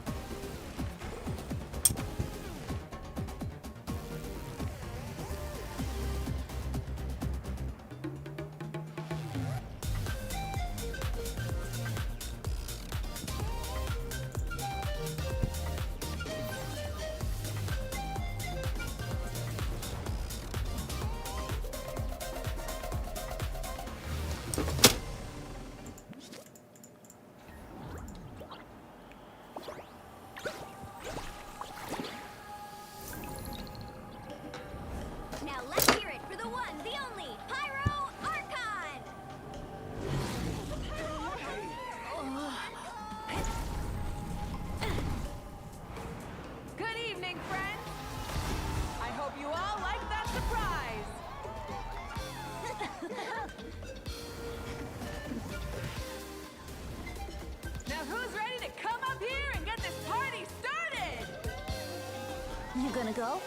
[SPEAKER 6] gonna go.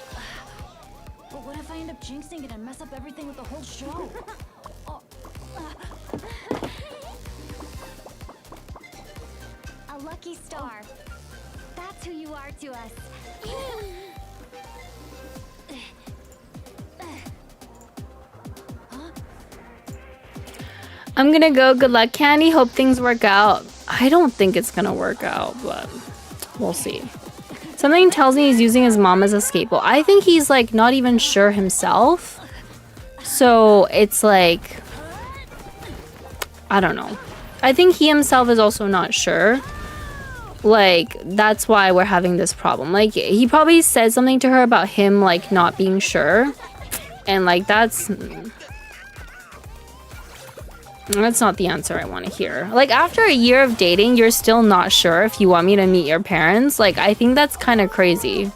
[SPEAKER 6] But what if I end up jinxing it and mess up everything with the whole show?
[SPEAKER 1] A lucky star. That's who you are to us.
[SPEAKER 2] I'm gonna go. Good luck, Candy. Hope things work out. I don't think it's gonna work out, but we'll see. Something tells me he's using his mom as a scapegoat. I think he's like not even sure himself. So it's like, I don't know. I think he himself is also not sure. Like, that's why we're having this problem. Like, he probably said something to her about him like not being sure. And like that's not the answer I want to hear. Like, after a year of dating, you're still not sure if you want me to meet your parents. Like, I think that's kind of crazy.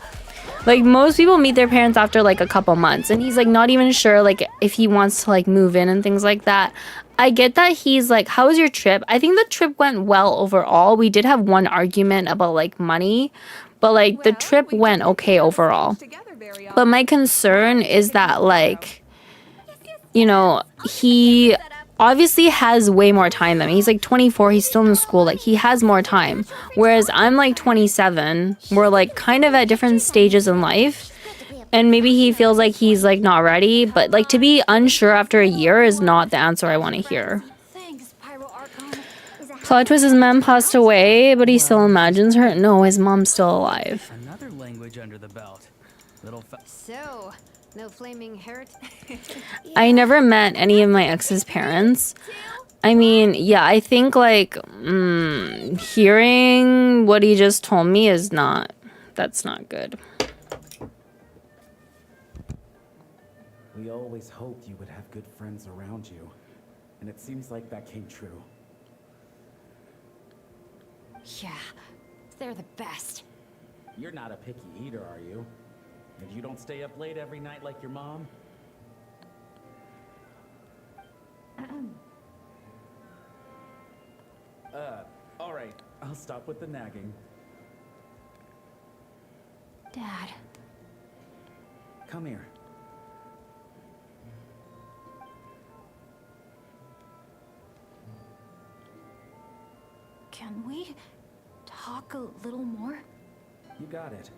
[SPEAKER 2] Like, most people meet their parents after like a couple months, and he's like not even sure like if he wants to like move in and things like that. I get that he's like, how was your trip? I think the trip went well overall. We did have one argument about like money, but like the trip went okay overall. But my concern is that like, you know, he obviously has way more time than me. He's like 24, he's still in school, like he has more time. Whereas I'm like 27, we're like kind of at different stages in life. And maybe he feels like he's like not ready, but like to be unsure after a year is not the answer I want to hear.
[SPEAKER 6] Thanks, Pyro Archon.
[SPEAKER 2] Plot twist, his mom passed away, but he still imagines her. No, his mom's still alive.
[SPEAKER 8] Another language under the belt.
[SPEAKER 7] So, no flaming hurt?
[SPEAKER 2] I never met any of my ex's parents. I mean, yeah, I think like hearing what he just told me is that's not good.
[SPEAKER 9] We always hoped you would have good friends around you, and it seems like that came true.
[SPEAKER 7] Yeah, they're the best.
[SPEAKER 9] You're not a picky eater, are you? And you don't stay up late every night like your mom? All right, I'll stop with the nagging.
[SPEAKER 6] Dad.
[SPEAKER 9] Come here.
[SPEAKER 6] Can we talk a little more?
[SPEAKER 9] You got it.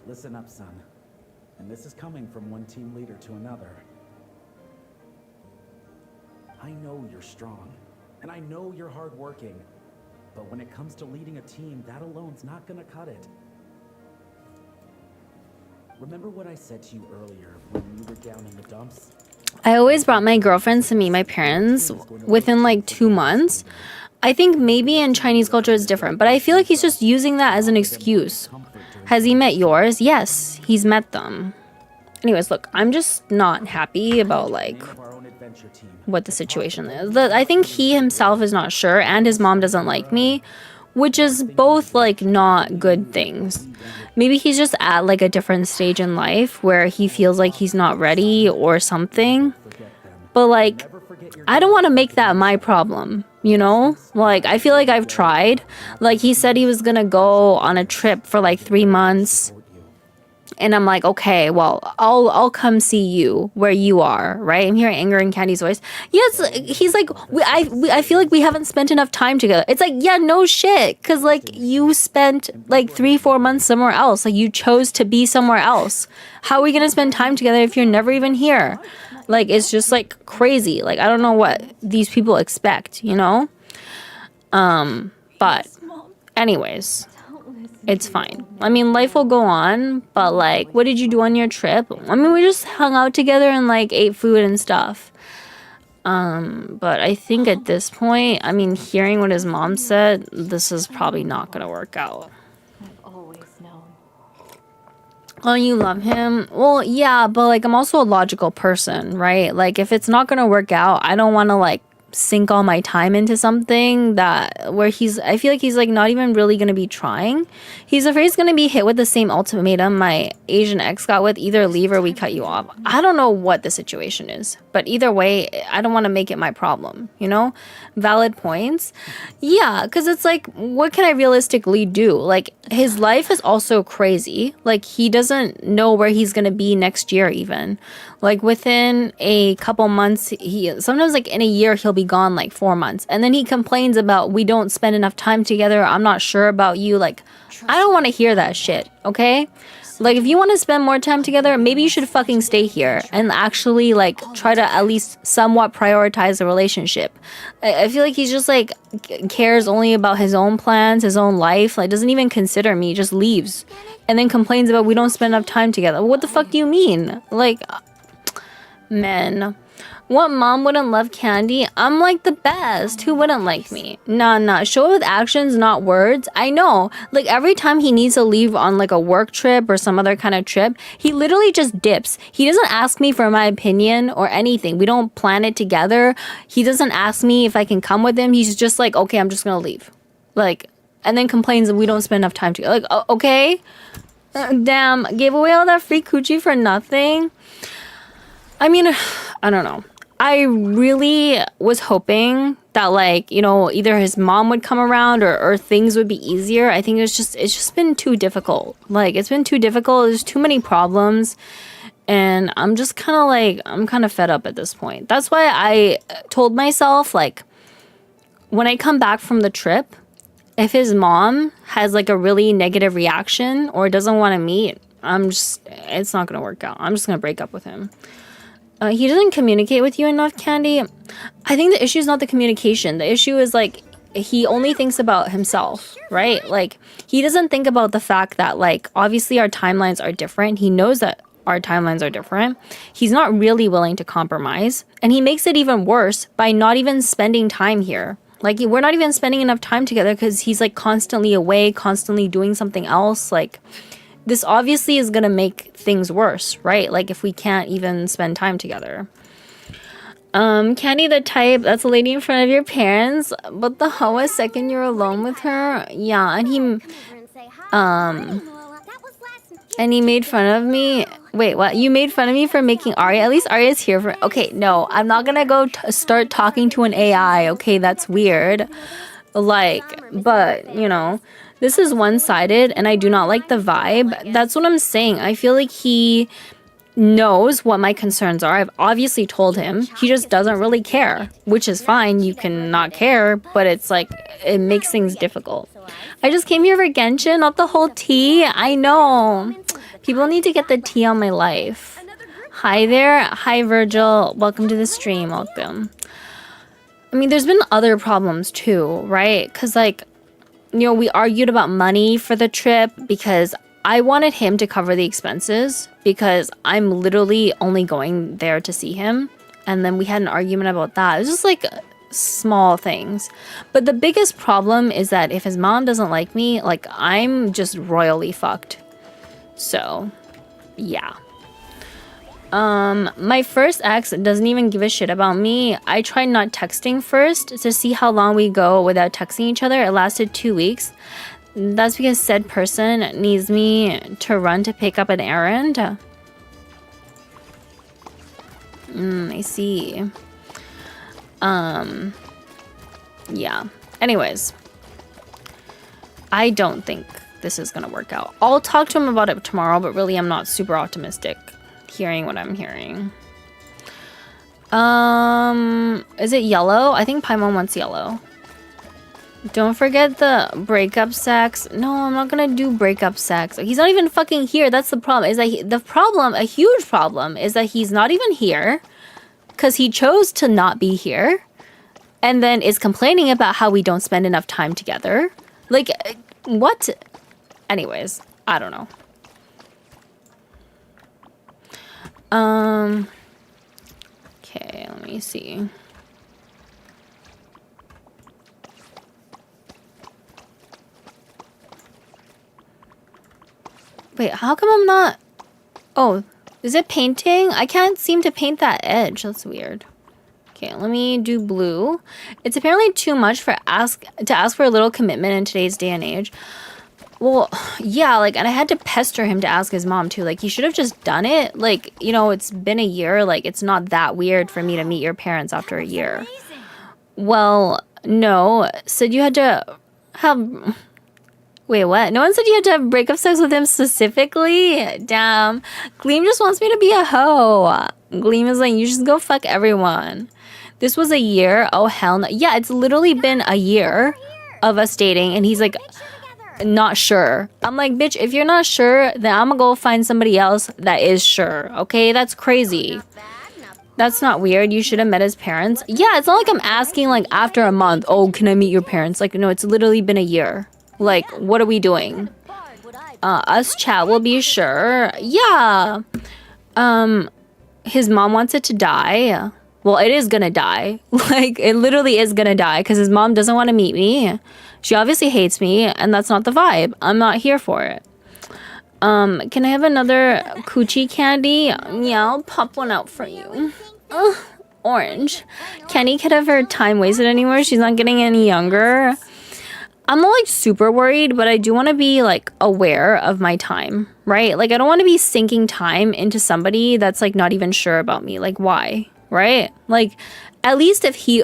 [SPEAKER 9] Listen up, son. And this is coming from one team leader to another. I know you're strong, and I know you're hardworking. But when it comes to leading a team, that alone's not gonna cut it. Remember what I said to you earlier when you were down in the dumps?
[SPEAKER 2] I always brought my girlfriends to meet my parents within like 2 months. I think maybe in Chinese culture it's different, but I feel like he's just using that as an excuse. Has he met yours? Yes, he's met them. Anyways, look, I'm just not happy about like what the situation is. I think he himself is not sure, and his mom doesn't like me, which is both like not good things. Maybe he's just at like a different stage in life where he feels like he's not ready or something. But like, I don't want to make that my problem, you know? Like, I feel like I've tried. Like, he said he was gonna go on a trip for like 3 months. And I'm like, okay, well, I'll come see you where you are, right? I'm hearing anger in Candy's voice. Yes, he's like, I feel like we haven't spent enough time together. It's like, yeah, no shit. Because, like, you spent, like, 3-4 months somewhere else. Like, you chose to be somewhere else. How are we going to spend time together if you're never even here? Like, it's just, like, crazy. Like, I don't know what these people expect, you know? But anyways, it's fine. I mean, life will go on, but like, what did you do on your trip? I mean, we just hung out together and like ate food and stuff. But I think at this point, I mean, hearing what his mom said, this is probably not gonna work out.
[SPEAKER 3] I've always known.
[SPEAKER 2] Oh, you love him? Well, yeah, but like, I'm also a logical person, right? Like, if it's not gonna work out, I don't want to like sink all my time into something that where I feel like he's like not even really gonna be trying. He's afraid he's gonna be hit with the same ultimatum my Asian ex got with, either leave or we cut you off. I don't know what the situation is, but either way, I don't want to make it my problem, you know? Valid points. Yeah, because it's like, what can I realistically do? Like, his life is also crazy. Like, he doesn't know where he's gonna be next year even. Like, within a couple months, sometimes like in a year he'll be gone like 4 months, and then he complains about we don't spend enough time together, I'm not sure about you. Like, I don't want to hear that shit, okay? Like, if you want to spend more time together, maybe you should fucking stay here and actually like try to at least somewhat prioritize the relationship. I feel like he's just like cares only about his own plans, his own life, like doesn't even consider me, just leaves and then complains about we don't spend enough time together. What the fuck do you mean? Like, man, what mom wouldn't love Candy? I'm like the best. Who wouldn't like me? Nah. Show it with actions, not words. I know. Like, every time he needs to leave on like a work trip or some other kind of trip, he literally just dips. He doesn't ask me for my opinion or anything. We don't plan it together. He doesn't ask me if I can come with him. He's just like, okay, I'm just gonna leave. Like, and then complains that we don't spend enough time together. Like, okay. Damn, gave away all that free coochie for nothing. I mean, I don't know. I really was hoping that, like, you know, either his mom would come around or things would be easier. I think it's just been too difficult. Like, it's been too difficult. There's too many problems. And I'm just kind of like, I'm kind of fed up at this point. That's why I told myself, like, when I come back from the trip, if his mom has like a really negative reaction or doesn't want to meet, it's not going to work out. I'm just going to break up with him. He doesn't communicate with you enough, Candy. I think the issue is not the communication. The issue is like he only thinks about himself, right? Like, he doesn't think about the fact that, like, obviously our timelines are different. He knows that our timelines are different. He's not really willing to compromise, and he makes it even worse by not even spending time here. Like, we're not even spending enough time together because he's like constantly away, constantly doing something else. Like, this obviously is gonna make things worse, right? Like, if we can't even spend time together. Candy the type that's a lady in front of your parents, but the hoa second you're alone with her. Yeah, and he made fun of me. Wait, what? You made fun of me for making Arya? At least Arya's here for... Okay, no, I'm not gonna go start talking to an AI, okay? That's weird. Like, but, you know... This is one-sided, and I do not like the vibe. That's what I'm saying. I feel like he knows what my concerns are. I've obviously told him. He just doesn't really care, which is fine. You can not care, but it's like, it makes things difficult. I just came here for Genshin, not the whole tea. I know. People need to get the tea on my life. Hi there. Hi, Virgil. Welcome to the stream. Welcome. I mean, there's been other problems too, right? Because, like, you know, we argued about money for the trip because I wanted him to cover the expenses because I'm literally only going there to see him. And then we had an argument about that. It was just like small things. But the biggest problem is that if his mom doesn't like me, like, I'm just royally fucked. So, yeah. My first ex doesn't even give a shit about me. I tried not texting first to see how long we go without texting each other. It lasted 2 weeks. That's because said person needs me to run to pick up an errand. I see. Yeah. Anyways, I don't think this is gonna work out. I'll talk to him about it tomorrow, but really I'm not super optimistic hearing what I'm hearing. Is it yellow? I think Paimon wants yellow. Don't forget the breakup sex. No, I'm not gonna do breakup sex. He's not even fucking here. That's the problem. Is that a huge problem is that he's not even here because he chose to not be here, and then is complaining about how we don't spend enough time together. Like, what? Anyways, I don't know. Okay, let me see. Wait, how come I'm not... Oh, is it painting? I can't seem to paint that edge. That's weird. Okay, let me do blue. It's apparently too much to ask for a little commitment in today's day and age. Well, yeah, like, and I had to pester him to ask his mom too. Like, he should have just done it. Like, you know, it's been a year. Like, it's not that weird for me to meet your parents after a year. Well, no. Said you had to have... Wait, what? No one said you had to have breakup sex with him specifically? Damn. Gleam just wants me to be a hoe. Gleam is like, you just go fuck everyone. This was a year? Oh, hell no. Yeah, it's literally been a year of us dating. And he's like... not sure. I'm like, bitch, if you're not sure, then I'm gonna go find somebody else that is sure. Okay, that's crazy. That's not weird. You should have met his parents. Yeah, it's not like I'm asking like after a month, oh, can I meet your parents? Like, no, it's literally been a year. Like, what are we doing? Us chat will be sure. Yeah. His mom wants it to die. Well, it is gonna die. Like, it literally is gonna die because his mom doesn't want to meet me. She obviously hates me, and that's not the vibe. I'm not here for it. Can I have another coochie candy? Yeah, I'll pop one out for you. Ugh, orange. Kenny could have her time wasted anymore. She's not getting any younger. I'm not like super worried, but I do want to be like aware of my time, right? Like, I don't want to be sinking time into somebody that's like not even sure about me. Like, why? Right? Like, at least if he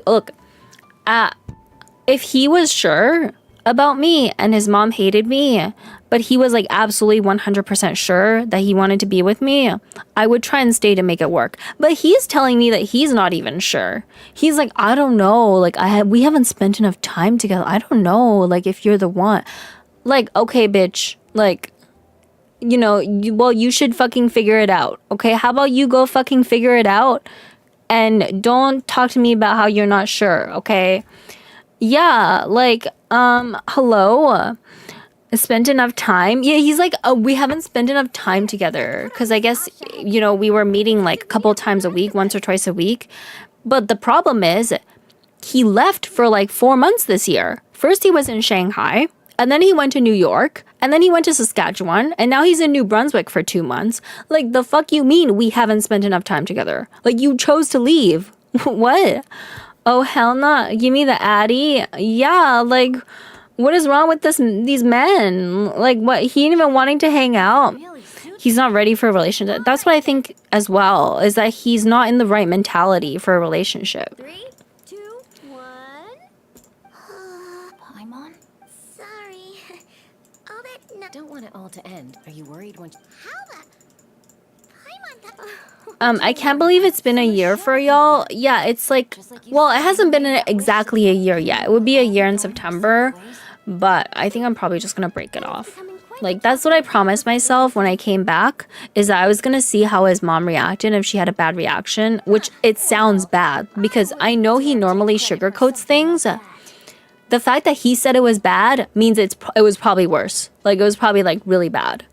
[SPEAKER 2] was sure about me and his mom hated me, but he was like absolutely 100% sure that he wanted to be with me, I would try and stay to make it work. But he's telling me that he's not even sure. He's like, I don't know. Like, we haven't spent enough time together. I don't know. Like, if you're the one. Like, okay, bitch. Like, you know, you should fucking figure it out. Okay, how about you go fucking figure it out? And don't talk to me about how you're not sure, okay? Yeah, like, hello? Spent enough time? Yeah, he's like, oh, we haven't spent enough time together. Because I guess, you know, we were meeting like a couple times a week, once or twice a week. But the problem is, he left for like 4 months this year. First he was in Shanghai, and then he went to New York, and then he went to Saskatchewan, and now he's in New Brunswick for 2 months. Like, the fuck you mean we haven't spent enough time together? Like, you chose to leave. What? Oh, hell no. Give me the Addy. Yeah, like, what is wrong with these men? Like, what? He ain't even wanting to hang out. He's not ready for a relationship. That's what I think as well, is that he's not in the right mentality for a relationship.
[SPEAKER 1] 3, 2, 1.
[SPEAKER 6] Paimon?
[SPEAKER 1] Sorry. All that no.
[SPEAKER 7] Don't want it all to end. Are you worried when...
[SPEAKER 1] How the?
[SPEAKER 2] I can't believe it's been a year for y'all. Yeah, it's like, well, it hasn't been exactly a year yet. It would be a year in September, but I think I'm probably just gonna break it off. Like, that's what I promised myself when I came back, is that I was gonna see how his mom reacted, if she had a bad reaction, which it sounds bad, because I know he normally sugarcoats things. The fact that he said it was bad means it was probably worse. Like, it was probably like really bad.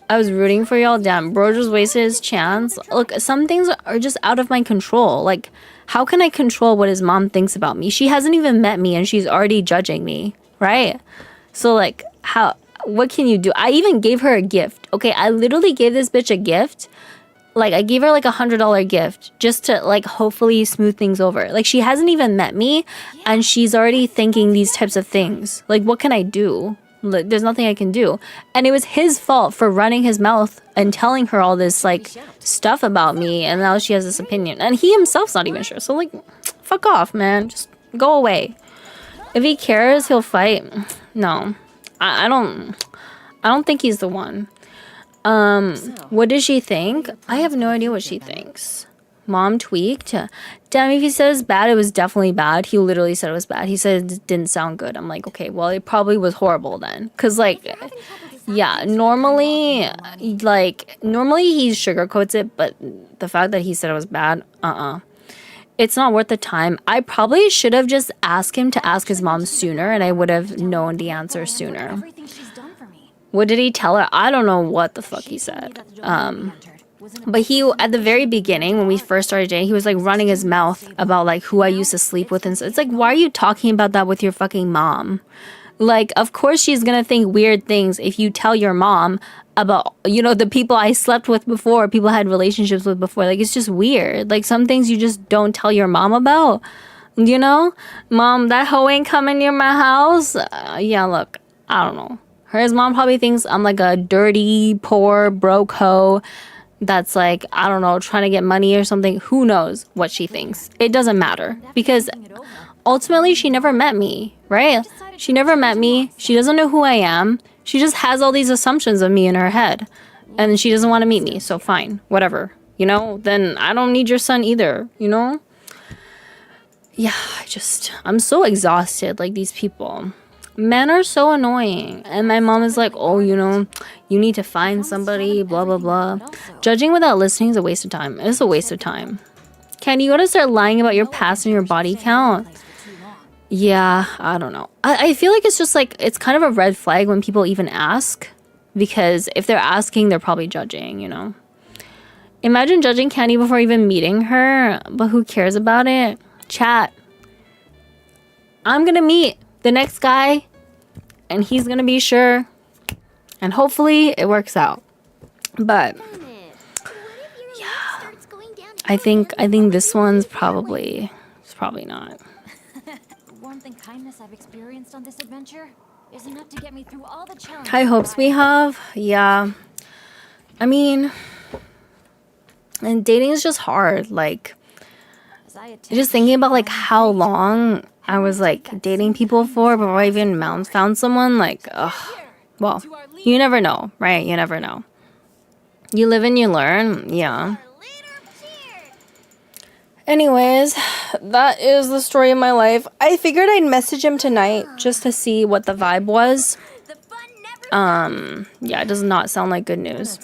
[SPEAKER 2] I was rooting for y'all. Damn, bro just wasted his chance. Look, some things are just out of my control. Like, how can I control what his mom thinks about me? She hasn't even met me and she's already judging me, right? So, like, what can you do? I even gave her a gift. Okay, I literally gave this bitch a gift. Like, I gave her like $100 gift just to like hopefully smooth things over. Like, she hasn't even met me and she's already thinking these types of things. Like, what can I do? There's nothing I can do. And it was his fault for running his mouth and telling her all this like stuff about me, and now she has this opinion and he himself's not even sure. So, like, fuck off, man. Just go away. If he cares, he'll fight. No, I don't think he's the one. What does she think? I have no idea what she thinks. Mom tweaked. Damn, if he said it was bad, it was definitely bad. He literally said it was bad. He said it didn't sound good. I'm like, okay, well, it probably was horrible then. Because, like, yeah, normally he sugarcoats it, but the fact that he said it was bad, it's not worth the time. I probably should have just asked him to ask his mom sooner, and I would have known the answer sooner. What did he tell her? I don't know what the fuck he said. But he, at the very beginning, when we first started dating, he was like running his mouth about like who I used to sleep with. And so it's like, why are you talking about that with your fucking mom? Like, of course she's gonna think weird things if you tell your mom about, the people I slept with before, people I had relationships with before. Like, it's just weird. Like, some things you just don't tell your mom about. Mom, that hoe ain't coming near my house. Yeah, look, I don't know. His mom probably thinks I'm like a dirty, poor, broke hoe that's like, I don't know, trying to get money or something. Who knows what she thinks? It doesn't matter because ultimately she never met me, right? She never met me. She doesn't know who I am. She just has all these assumptions of me in her head and she doesn't want to meet me. So fine, whatever, then I don't need your son either, Yeah, I'm so exhausted. Like, these people. Men are so annoying. And my mom is like, oh, you need to find somebody, blah, blah, blah. Judging without listening is a waste of time. It's a waste of time. Can you gotta start lying about your past and your body count? Yeah, I don't know. I feel like it's just like, it's kind of a red flag when people even ask. Because if they're asking, they're probably judging, Imagine judging Candy before even meeting her. But who cares about it? Chat. I'm gonna meet the next guy and he's gonna be sure and hopefully it works out, but yeah, I think this one's probably not.
[SPEAKER 6] The warmth and kindness I've experienced on this adventure is enough to get me through all the challenges.
[SPEAKER 2] High hopes we have. Yeah, I mean, and dating is just hard. Like, just thinking about like how long I was like dating people for before I even found someone, like, ugh. Well, you never know, right? You never know. You live and you learn. Yeah. Anyways, that is the story of my life. I figured I'd message him tonight just to see what the vibe was. Yeah, it does not sound like good news.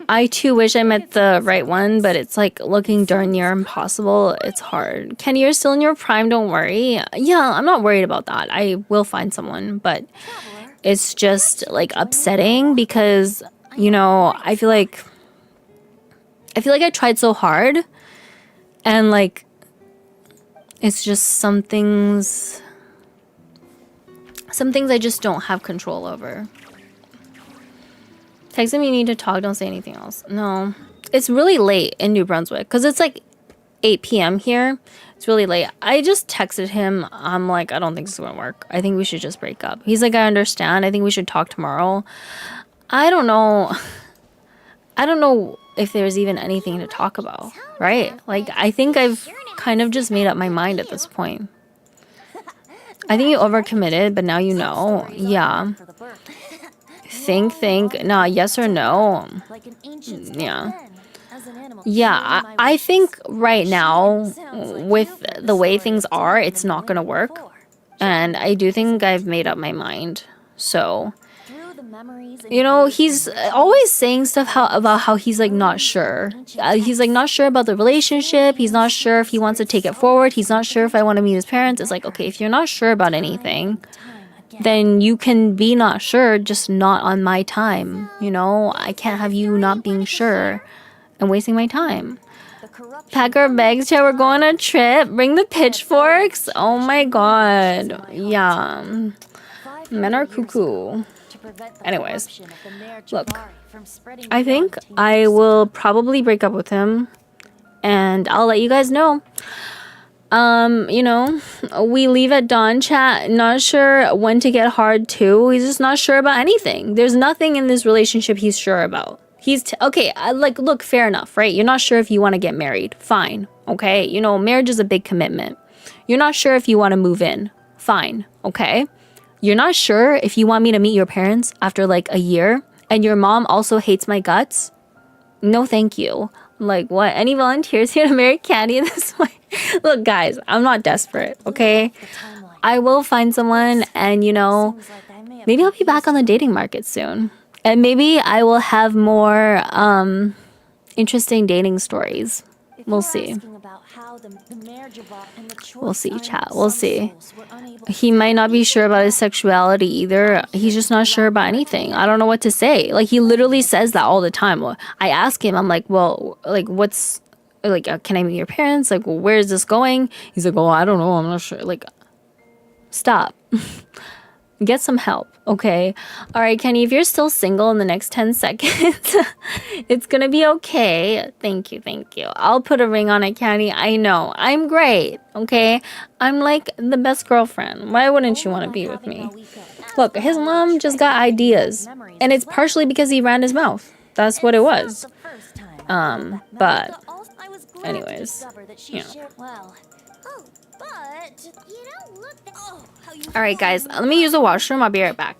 [SPEAKER 2] I too wish I met the right one, but it's like looking darn near impossible. It's hard. Kenny, you're still in your prime, don't worry. Yeah, I'm not worried about that. I will find someone, but it's just like upsetting because, I feel like I tried so hard and like it's just some things I just don't have control over. Text him you need to talk, don't say anything else. No. It's really late in New Brunswick because it's like 8 p.m. here. It's really late. I just texted him. I'm like, I don't think this is going to work. I think we should just break up. He's like, I understand. I think we should talk tomorrow. I don't know. I don't know if there's even anything to talk about, right? Like, I think I've kind of just made up my mind at this point. I think you overcommitted, but now you know. Yeah. Think. Nah, yes or no. Yeah. Yeah, I think right now, with the way things are, it's not going to work. And I do think I've made up my mind. So, he's always saying stuff about how he's like not sure. He's like not sure about the relationship. He's not sure if he wants to take it forward. He's not sure if I want to meet his parents. It's like, okay, if you're not sure about anything, then you can be not sure, just not on my time. I can't have you not being sure and wasting my time. Pack our bags, chat, we're going on a trip. Bring the pitchforks. Oh my god. Yeah. Men are cuckoo. Anyways, look, I think I will probably break up with him and I'll let you guys know. We leave at dawn, chat. Not sure when to get hard too. He's just not sure about anything. There's nothing in this relationship he's sure about. Okay, look, fair enough, right? You're not sure if you want to get married. Fine, okay? Marriage is a big commitment. You're not sure if you want to move in. Fine, okay? You're not sure if you want me to meet your parents after like a year, and your mom also hates my guts. No, thank you. Like, what? Any volunteers here to marry Candy this way? Look, guys, I'm not desperate, okay? I will find someone, and maybe I'll be back on the dating market soon. And maybe I will have more interesting dating stories. We'll see. We'll see, chat. We'll see. He might not be sure about his sexuality either. He's just not sure about anything. I don't know what to say. Like, he literally says that all the time. I ask him, I'm like, well, like, what's, like, can I meet your parents? Like, well, where is this going? He's like, oh, I don't know. I'm not sure. Like, stop. Get some help, okay? All right, Kenny, if you're still single in the next 10 seconds, it's gonna be okay. Thank you, thank you. I'll put a ring on it, Kenny. I know. I'm great, okay? I'm like the best girlfriend. Why wouldn't you want to be with me? Look, his mom just got ideas. And it's partially because he ran his mouth. That's what it was. But anyways, you know.
[SPEAKER 6] Well, oh, but you know, look. Oh, how you.
[SPEAKER 2] All right, guys, let me use the washroom. I'll be right back.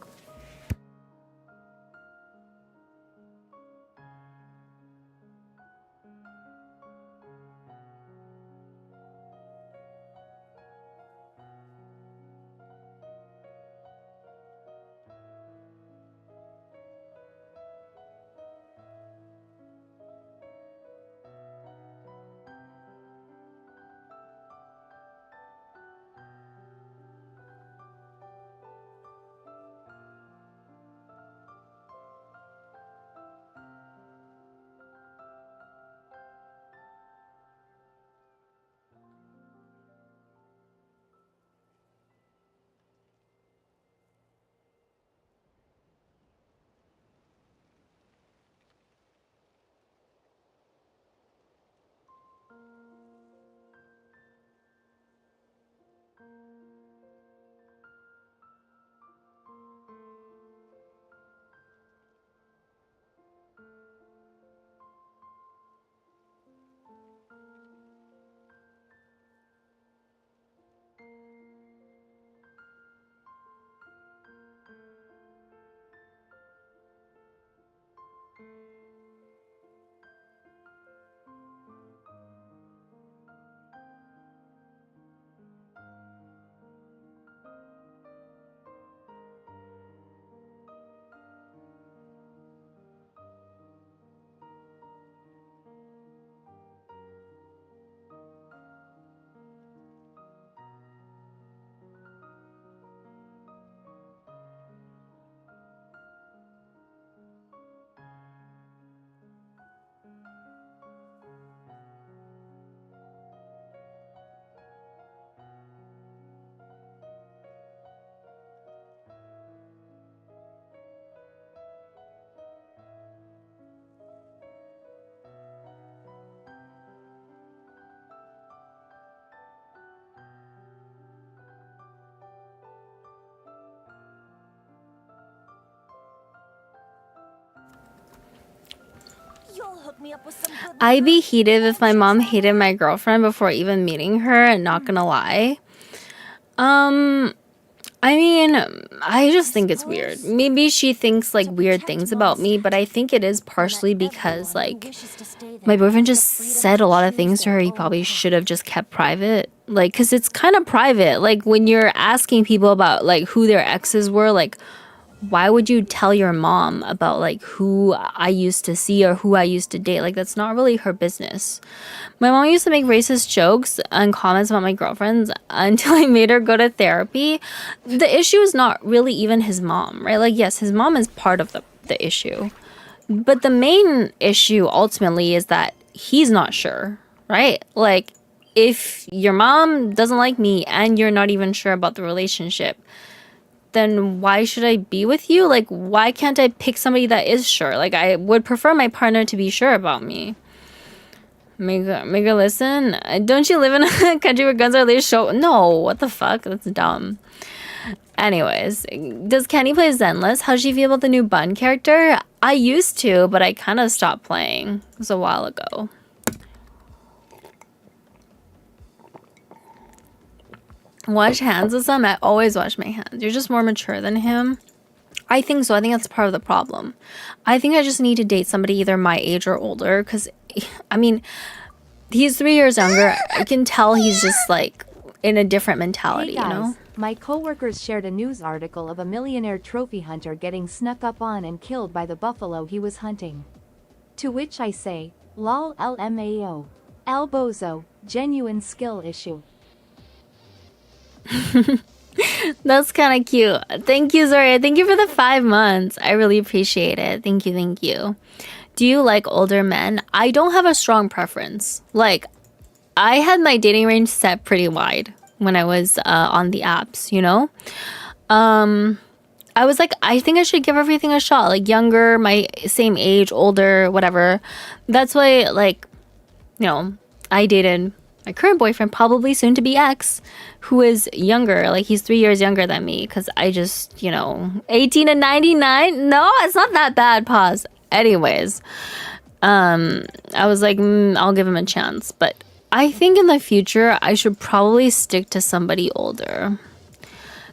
[SPEAKER 6] You'll hook me up with some good.
[SPEAKER 2] I'd be heated if my mom hated my girlfriend before even meeting her, and not gonna lie. I mean, I just think it's weird. Maybe she thinks like weird things about me, but I think it is partially because like my boyfriend just said a lot of things to her he probably should have just kept private. Like, cause it's kind of private. Like when you're asking people about like who their exes were, like why would you tell your mom about like who I used to see or who I used to date? Like that's not really her business. My mom used to make racist jokes and comments about my girlfriends until I made her go to therapy. The issue is not really even his mom, right? Like yes, his mom is part of the issue. But the main issue ultimately is that he's not sure, right? Like if your mom doesn't like me and you're not even sure about the relationship, then why should I be with you? Like, why can't I pick somebody that is sure? Like, I would prefer my partner to be sure about me. Make her listen. Don't you live in a country where guns are legal? Show no. What the fuck? That's dumb. Anyways, does Kenny play Zenless? How does she feel about the new Bun character? I used to, but I kind of stopped playing. It was a while ago. Wash hands with some? I always wash my hands. You're just more mature than him. I think so. I think that's part of the problem. I think I just need to date somebody either my age or older because, I mean, he's 3 years younger. I can tell he's just like in a different mentality,
[SPEAKER 10] Hey guys,
[SPEAKER 2] you know?
[SPEAKER 10] my coworkers shared a news article of a millionaire trophy hunter getting snuck up on and killed by the buffalo he was hunting. To which I say, lol LMAO. El bozo, genuine skill issue.
[SPEAKER 2] That's kind of cute. Thank you, Zoria. Thank you for the 5 months. I really appreciate it. Thank you, thank you. Do you like older men? I don't have a strong preference. Like, I had my dating range set pretty wide when I was on the apps, you know? I was like, I think I should give everything a shot. Like younger, my same age, older, whatever. That's why, like, you know, I dated my current boyfriend, probably soon to be ex, who is younger. Like he's 3 years younger than me. Cause I just, you know, 18 and 99. No, it's not that bad. Pause. Anyways, I was like, I'll give him a chance. But I think in the future, I should probably stick to somebody older.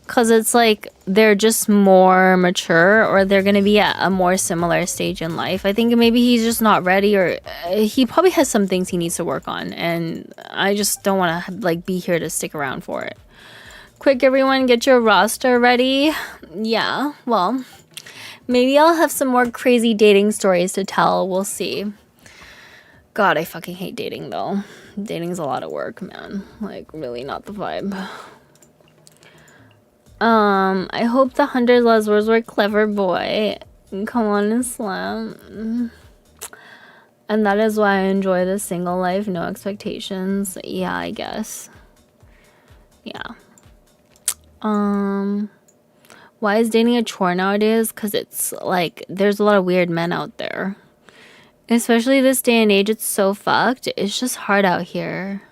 [SPEAKER 2] Because it's like they're just more mature, or they're going to be at a more similar stage in life. I think maybe he's just not ready, or he probably has some things he needs to work on. And I just don't want to like be here to stick around for it. Quick, everyone, get your roster ready. Yeah, well, maybe I'll have some more crazy dating stories to tell. We'll see. God, I fucking hate dating though. Dating's a lot of work, man. Like, really not the vibe. I hope the 100 Leswars were clever, boy. Come on and slam. And that is why I enjoy the single life, no expectations. Yeah, I guess. Yeah. Why is dating a chore nowadays? Because it's like, there's a lot of weird men out there. Especially this day and age, it's so fucked. It's just hard out here.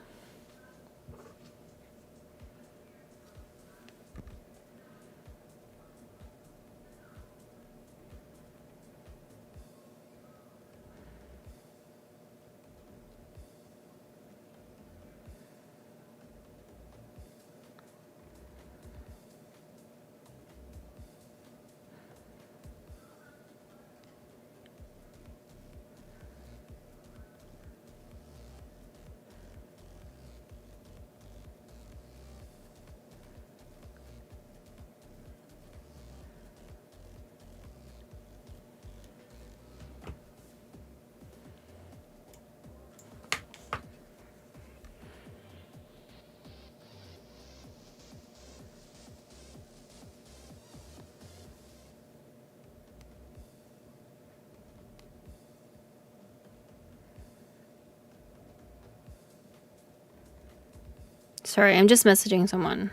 [SPEAKER 2] Sorry, I'm just messaging someone.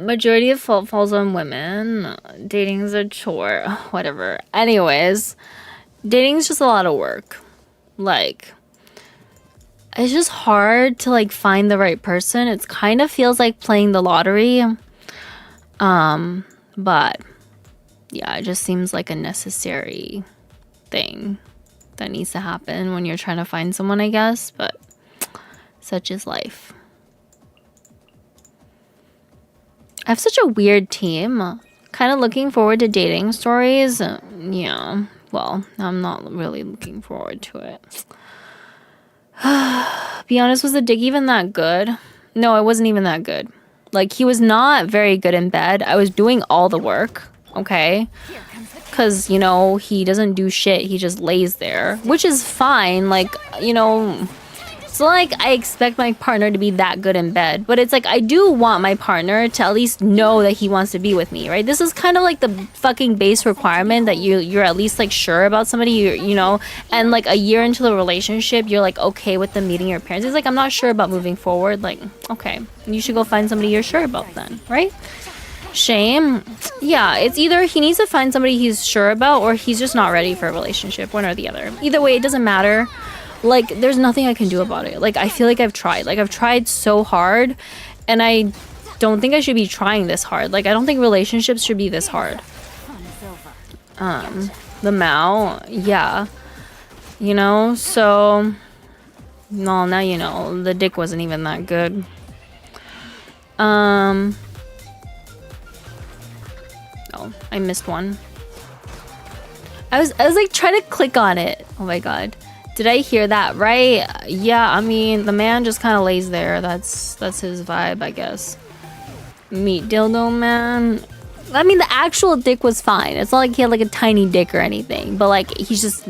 [SPEAKER 2] Majority of fault falls on women. Dating's a chore. Whatever. Anyways, dating's just a lot of work. Like, it's just hard to like find the right person. It kind of feels like playing the lottery. But yeah, it just seems like a necessary thing that needs to happen when you're trying to find someone, I guess. But such is life. I have such a weird team. Kind of looking forward to dating stories. Yeah, well, I'm not really looking forward to it. Be honest, was the dick even that good? No, it wasn't even that good. Like, he was not very good in bed. I was doing all the work, okay? Because, you know, he doesn't do shit. He just lays there, which is fine. Like, you know... It's not like I expect my partner to be that good in bed, but it's like I do want my partner to at least know that he wants to be with me, right? This is kind of like the fucking base requirement that you're at least like sure about somebody, you know, and like a year into the relationship, you're like okay with them meeting your parents. It's like, I'm not sure about moving forward. Like, okay, you should go find somebody you're sure about then, right? Shame. Yeah, it's either he needs to find somebody he's sure about or he's just not ready for a relationship, one or the other. Either way, it doesn't matter. Like, there's nothing I can do about it. Like, I feel like I've tried. Like, I've tried so hard, and I don't think I should be trying this hard. Like, I don't think relationships should be this hard. The Mao, yeah. You know, so... No, now you know. The dick wasn't even that good. Oh, I missed one. I was like trying to click on it. Oh my god. Did I hear that right? Yeah, I mean, the man just kind of lays there. That's his vibe, I guess. Meet dildo man. I mean, the actual dick was fine. It's not like he had like a tiny dick or anything, but like he just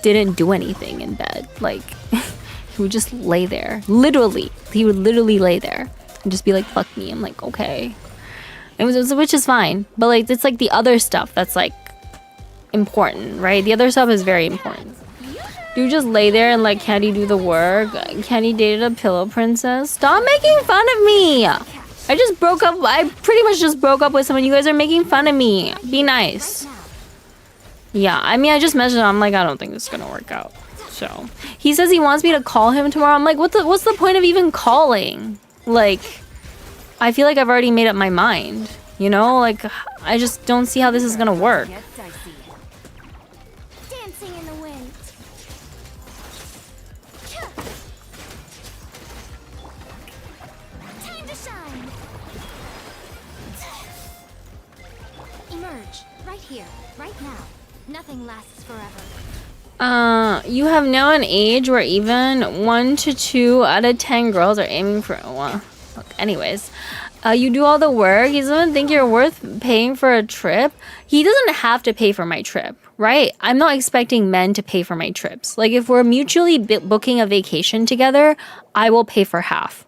[SPEAKER 2] didn't do anything in bed. Like he would just lay there. Literally, he would literally lay there and just be like, "Fuck me." I'm like, okay, which is fine. But like it's like the other stuff that's like important, right? The other stuff is very important. Do you just lay there and like, can't he do the work? Can't he date a pillow princess? Stop making fun of me. I just broke up. I pretty much just broke up with someone. You guys are making fun of me. Be nice. Yeah, I mean, I just messaged him. I'm like, I don't think this is gonna work out. So he says he wants me to call him tomorrow. I'm like, what's the point of even calling? Like, I feel like I've already made up my mind. You know, like I just don't see how this is gonna work.
[SPEAKER 1] Dancing in the wind. Time to shine. Emerge right here, right now. Nothing lasts forever.
[SPEAKER 2] You have now an age where even 1 to 2 out of 10 girls are aiming for one. Look, anyways, you do all the work. He doesn't think you're worth paying for a trip. He doesn't have to pay for my trip, right? I'm not expecting men to pay for my trips. Like if we're mutually booking a vacation together, I will pay for half.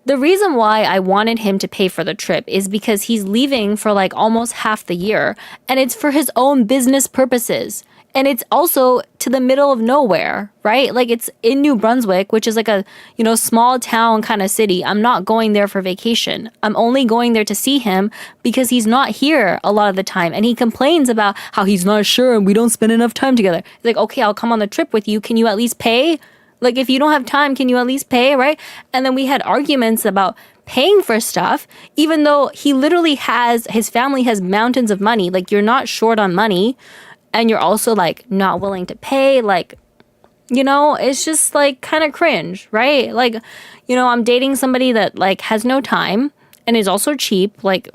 [SPEAKER 2] The reason why I wanted him to pay for the trip is because he's leaving for like almost half the year, and it's for his own business purposes. And it's also to the middle of nowhere, right? Like it's in New Brunswick, which is like a, you know, small town kind of city. I'm not going there for vacation. I'm only going there to see him because he's not here a lot of the time. And he complains about how he's not sure and we don't spend enough time together. He's like, okay, I'll come on the trip with you. Can you at least pay? Like if you don't have time, can you at least pay, right? And then we had arguments about paying for stuff, even though he literally his family has mountains of money. Like you're not short on money. And you're also like not willing to pay, like, you know, it's just like kind of cringe, right? Like, you know, I'm dating somebody that like has no time and is also cheap. Like,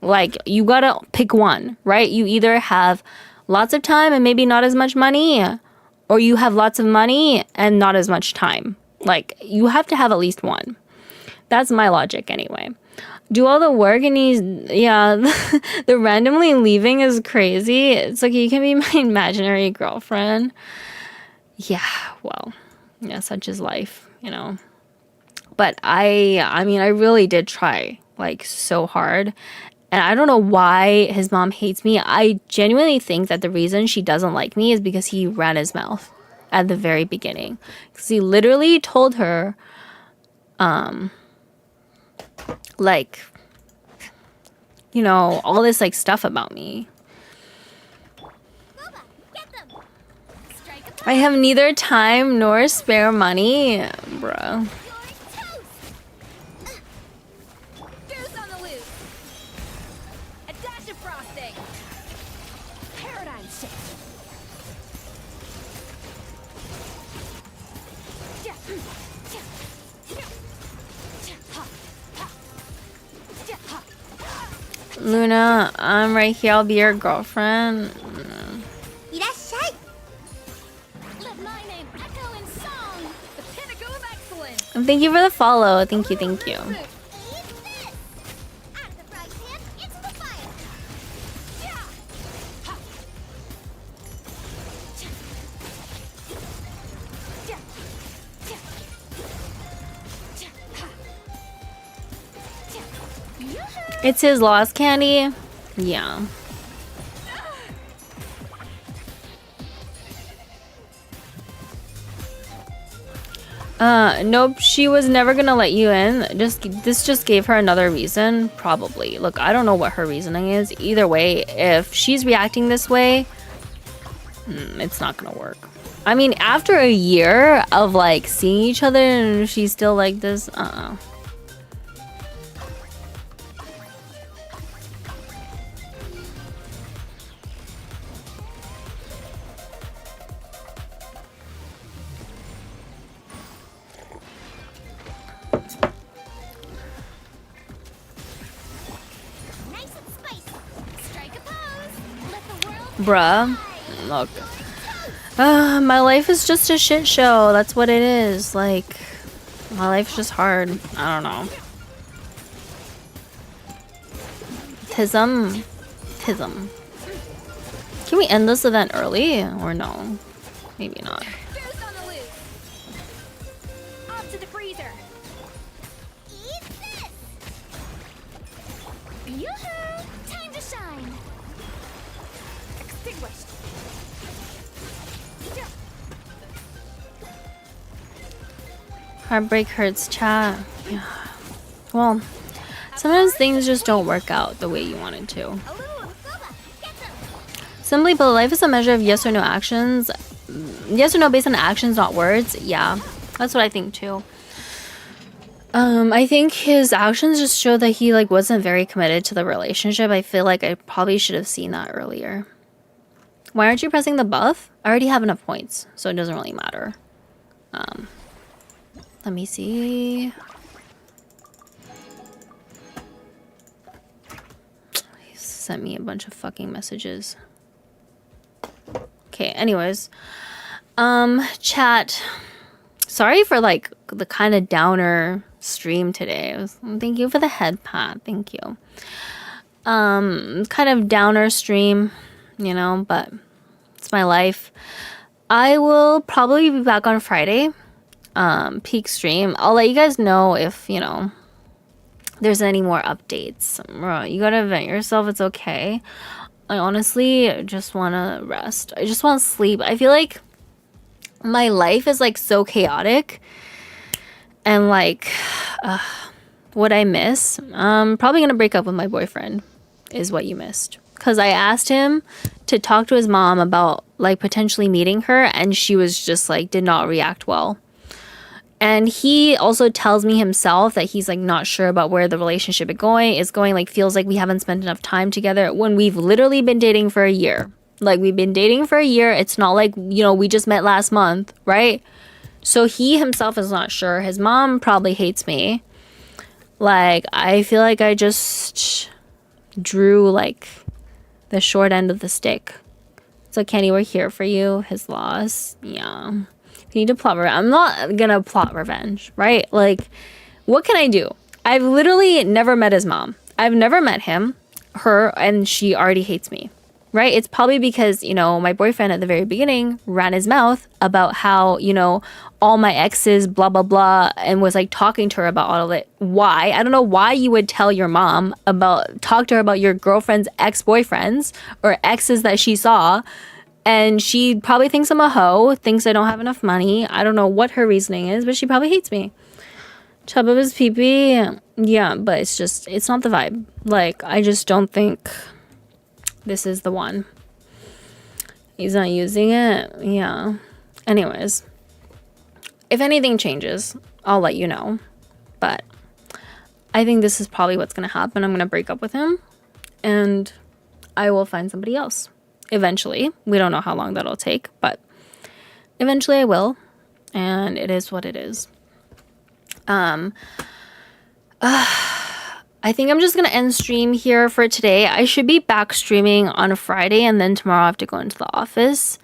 [SPEAKER 2] like you gotta pick one, right? You either have lots of time and maybe not as much money, or you have lots of money and not as much time. Like you have to have at least one. That's my logic anyway. Do all the work and the randomly leaving is crazy. It's like, you can be my imaginary girlfriend. Yeah, well, yeah, such is life, you know. But I mean, I really did try like so hard. And I don't know why his mom hates me. I genuinely think that the reason she doesn't like me is because he ran his mouth at the very beginning. Because he literally told her, like, you know, all this like stuff about me. I have neither time nor spare money, bruh.
[SPEAKER 3] Goose on the loose. A dash of frosting. Paradigm shift.
[SPEAKER 2] Luna, I'm right here. I'll be your girlfriend. Thank you for the follow. Thank you, thank you. It's his lost candy? Yeah. Nope, she was never gonna let you in. This just gave her another reason, probably. Look, I don't know what her reasoning is. Either way, if she's reacting this way, it's not gonna work. I mean, after a year of like seeing each other and she's still like this, bruh, look. My life is just a shit show. That's what it is. Like, my life's just hard. I don't know. Tism. Can we end this event early or no? Maybe not.
[SPEAKER 6] Boost on the loose. Up to the freezer. Eat this. Yoo-hoo! Time to shine. Extinguished.
[SPEAKER 2] Heartbreak hurts, chat. Yeah. Well, sometimes things just don't work out the way you want it to. Simply put, life is a measure of yes or no actions. Yes or no based on actions, not words. Yeah, that's what I think too. I think his actions just show that he like wasn't very committed to the relationship. I feel like I probably should have seen that earlier. Why aren't you pressing the buff? I already have enough points, so it doesn't really matter. Let me see. He sent me a bunch of fucking messages. Okay, anyways. Chat. Sorry for like the kind of downer stream today. Thank you for the head pat. Thank you. Kind of downer stream, you know, but it's my life. I will probably be back on Friday. Peak stream. I'll let you guys know if, you know, there's any more updates. You gotta event yourself. It's okay. I honestly just want to rest. I just want to sleep. I feel like my life is like so chaotic and like what I miss. Probably gonna break up with my boyfriend is what you missed, because I asked him to talk to his mom about like potentially meeting her, and she was just like did not react well. And he also tells me himself that he's like not sure about where the relationship is going, like feels like we haven't spent enough time together when we've literally been dating for a year. Like we've been dating for a year. It's not like, you know, we just met last month, right? So he himself is not sure. His mom probably hates me. Like I feel like I just drew like the short end of the stick. So Kenny, we're here for you. His loss. Yeah. You need to plot revenge. I'm not gonna plot revenge, right? Like, what can I do? I've literally never met his mom. I've never met him, her, and she already hates me, right? It's probably because, you know, my boyfriend at the very beginning ran his mouth about how, you know, all my exes, blah, blah, blah, and was like talking to her about all of it. Why? I don't know why you would tell your mom talk to her about your girlfriend's ex-boyfriends or exes that she saw. And she probably thinks I'm a hoe, thinks I don't have enough money. I don't know what her reasoning is, but she probably hates me. Chub up his pee-pee. Yeah, but it's not the vibe. Like, I just don't think this is the one. He's not using it. Yeah. Anyways. If anything changes, I'll let you know. But I think this is probably what's going to happen. I'm going to break up with him. And I will find somebody else. Eventually. We don't know how long that'll take, but eventually I will, and it is what it is. I think I'm just gonna end stream here for today. I should be back streaming on Friday, and then tomorrow I have to go into the office.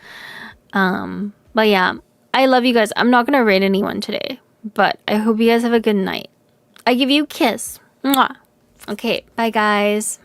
[SPEAKER 2] But yeah, I love you guys. I'm not gonna raid anyone today, but I hope you guys have a good night. I give you a kiss. Mwah. Okay, bye guys.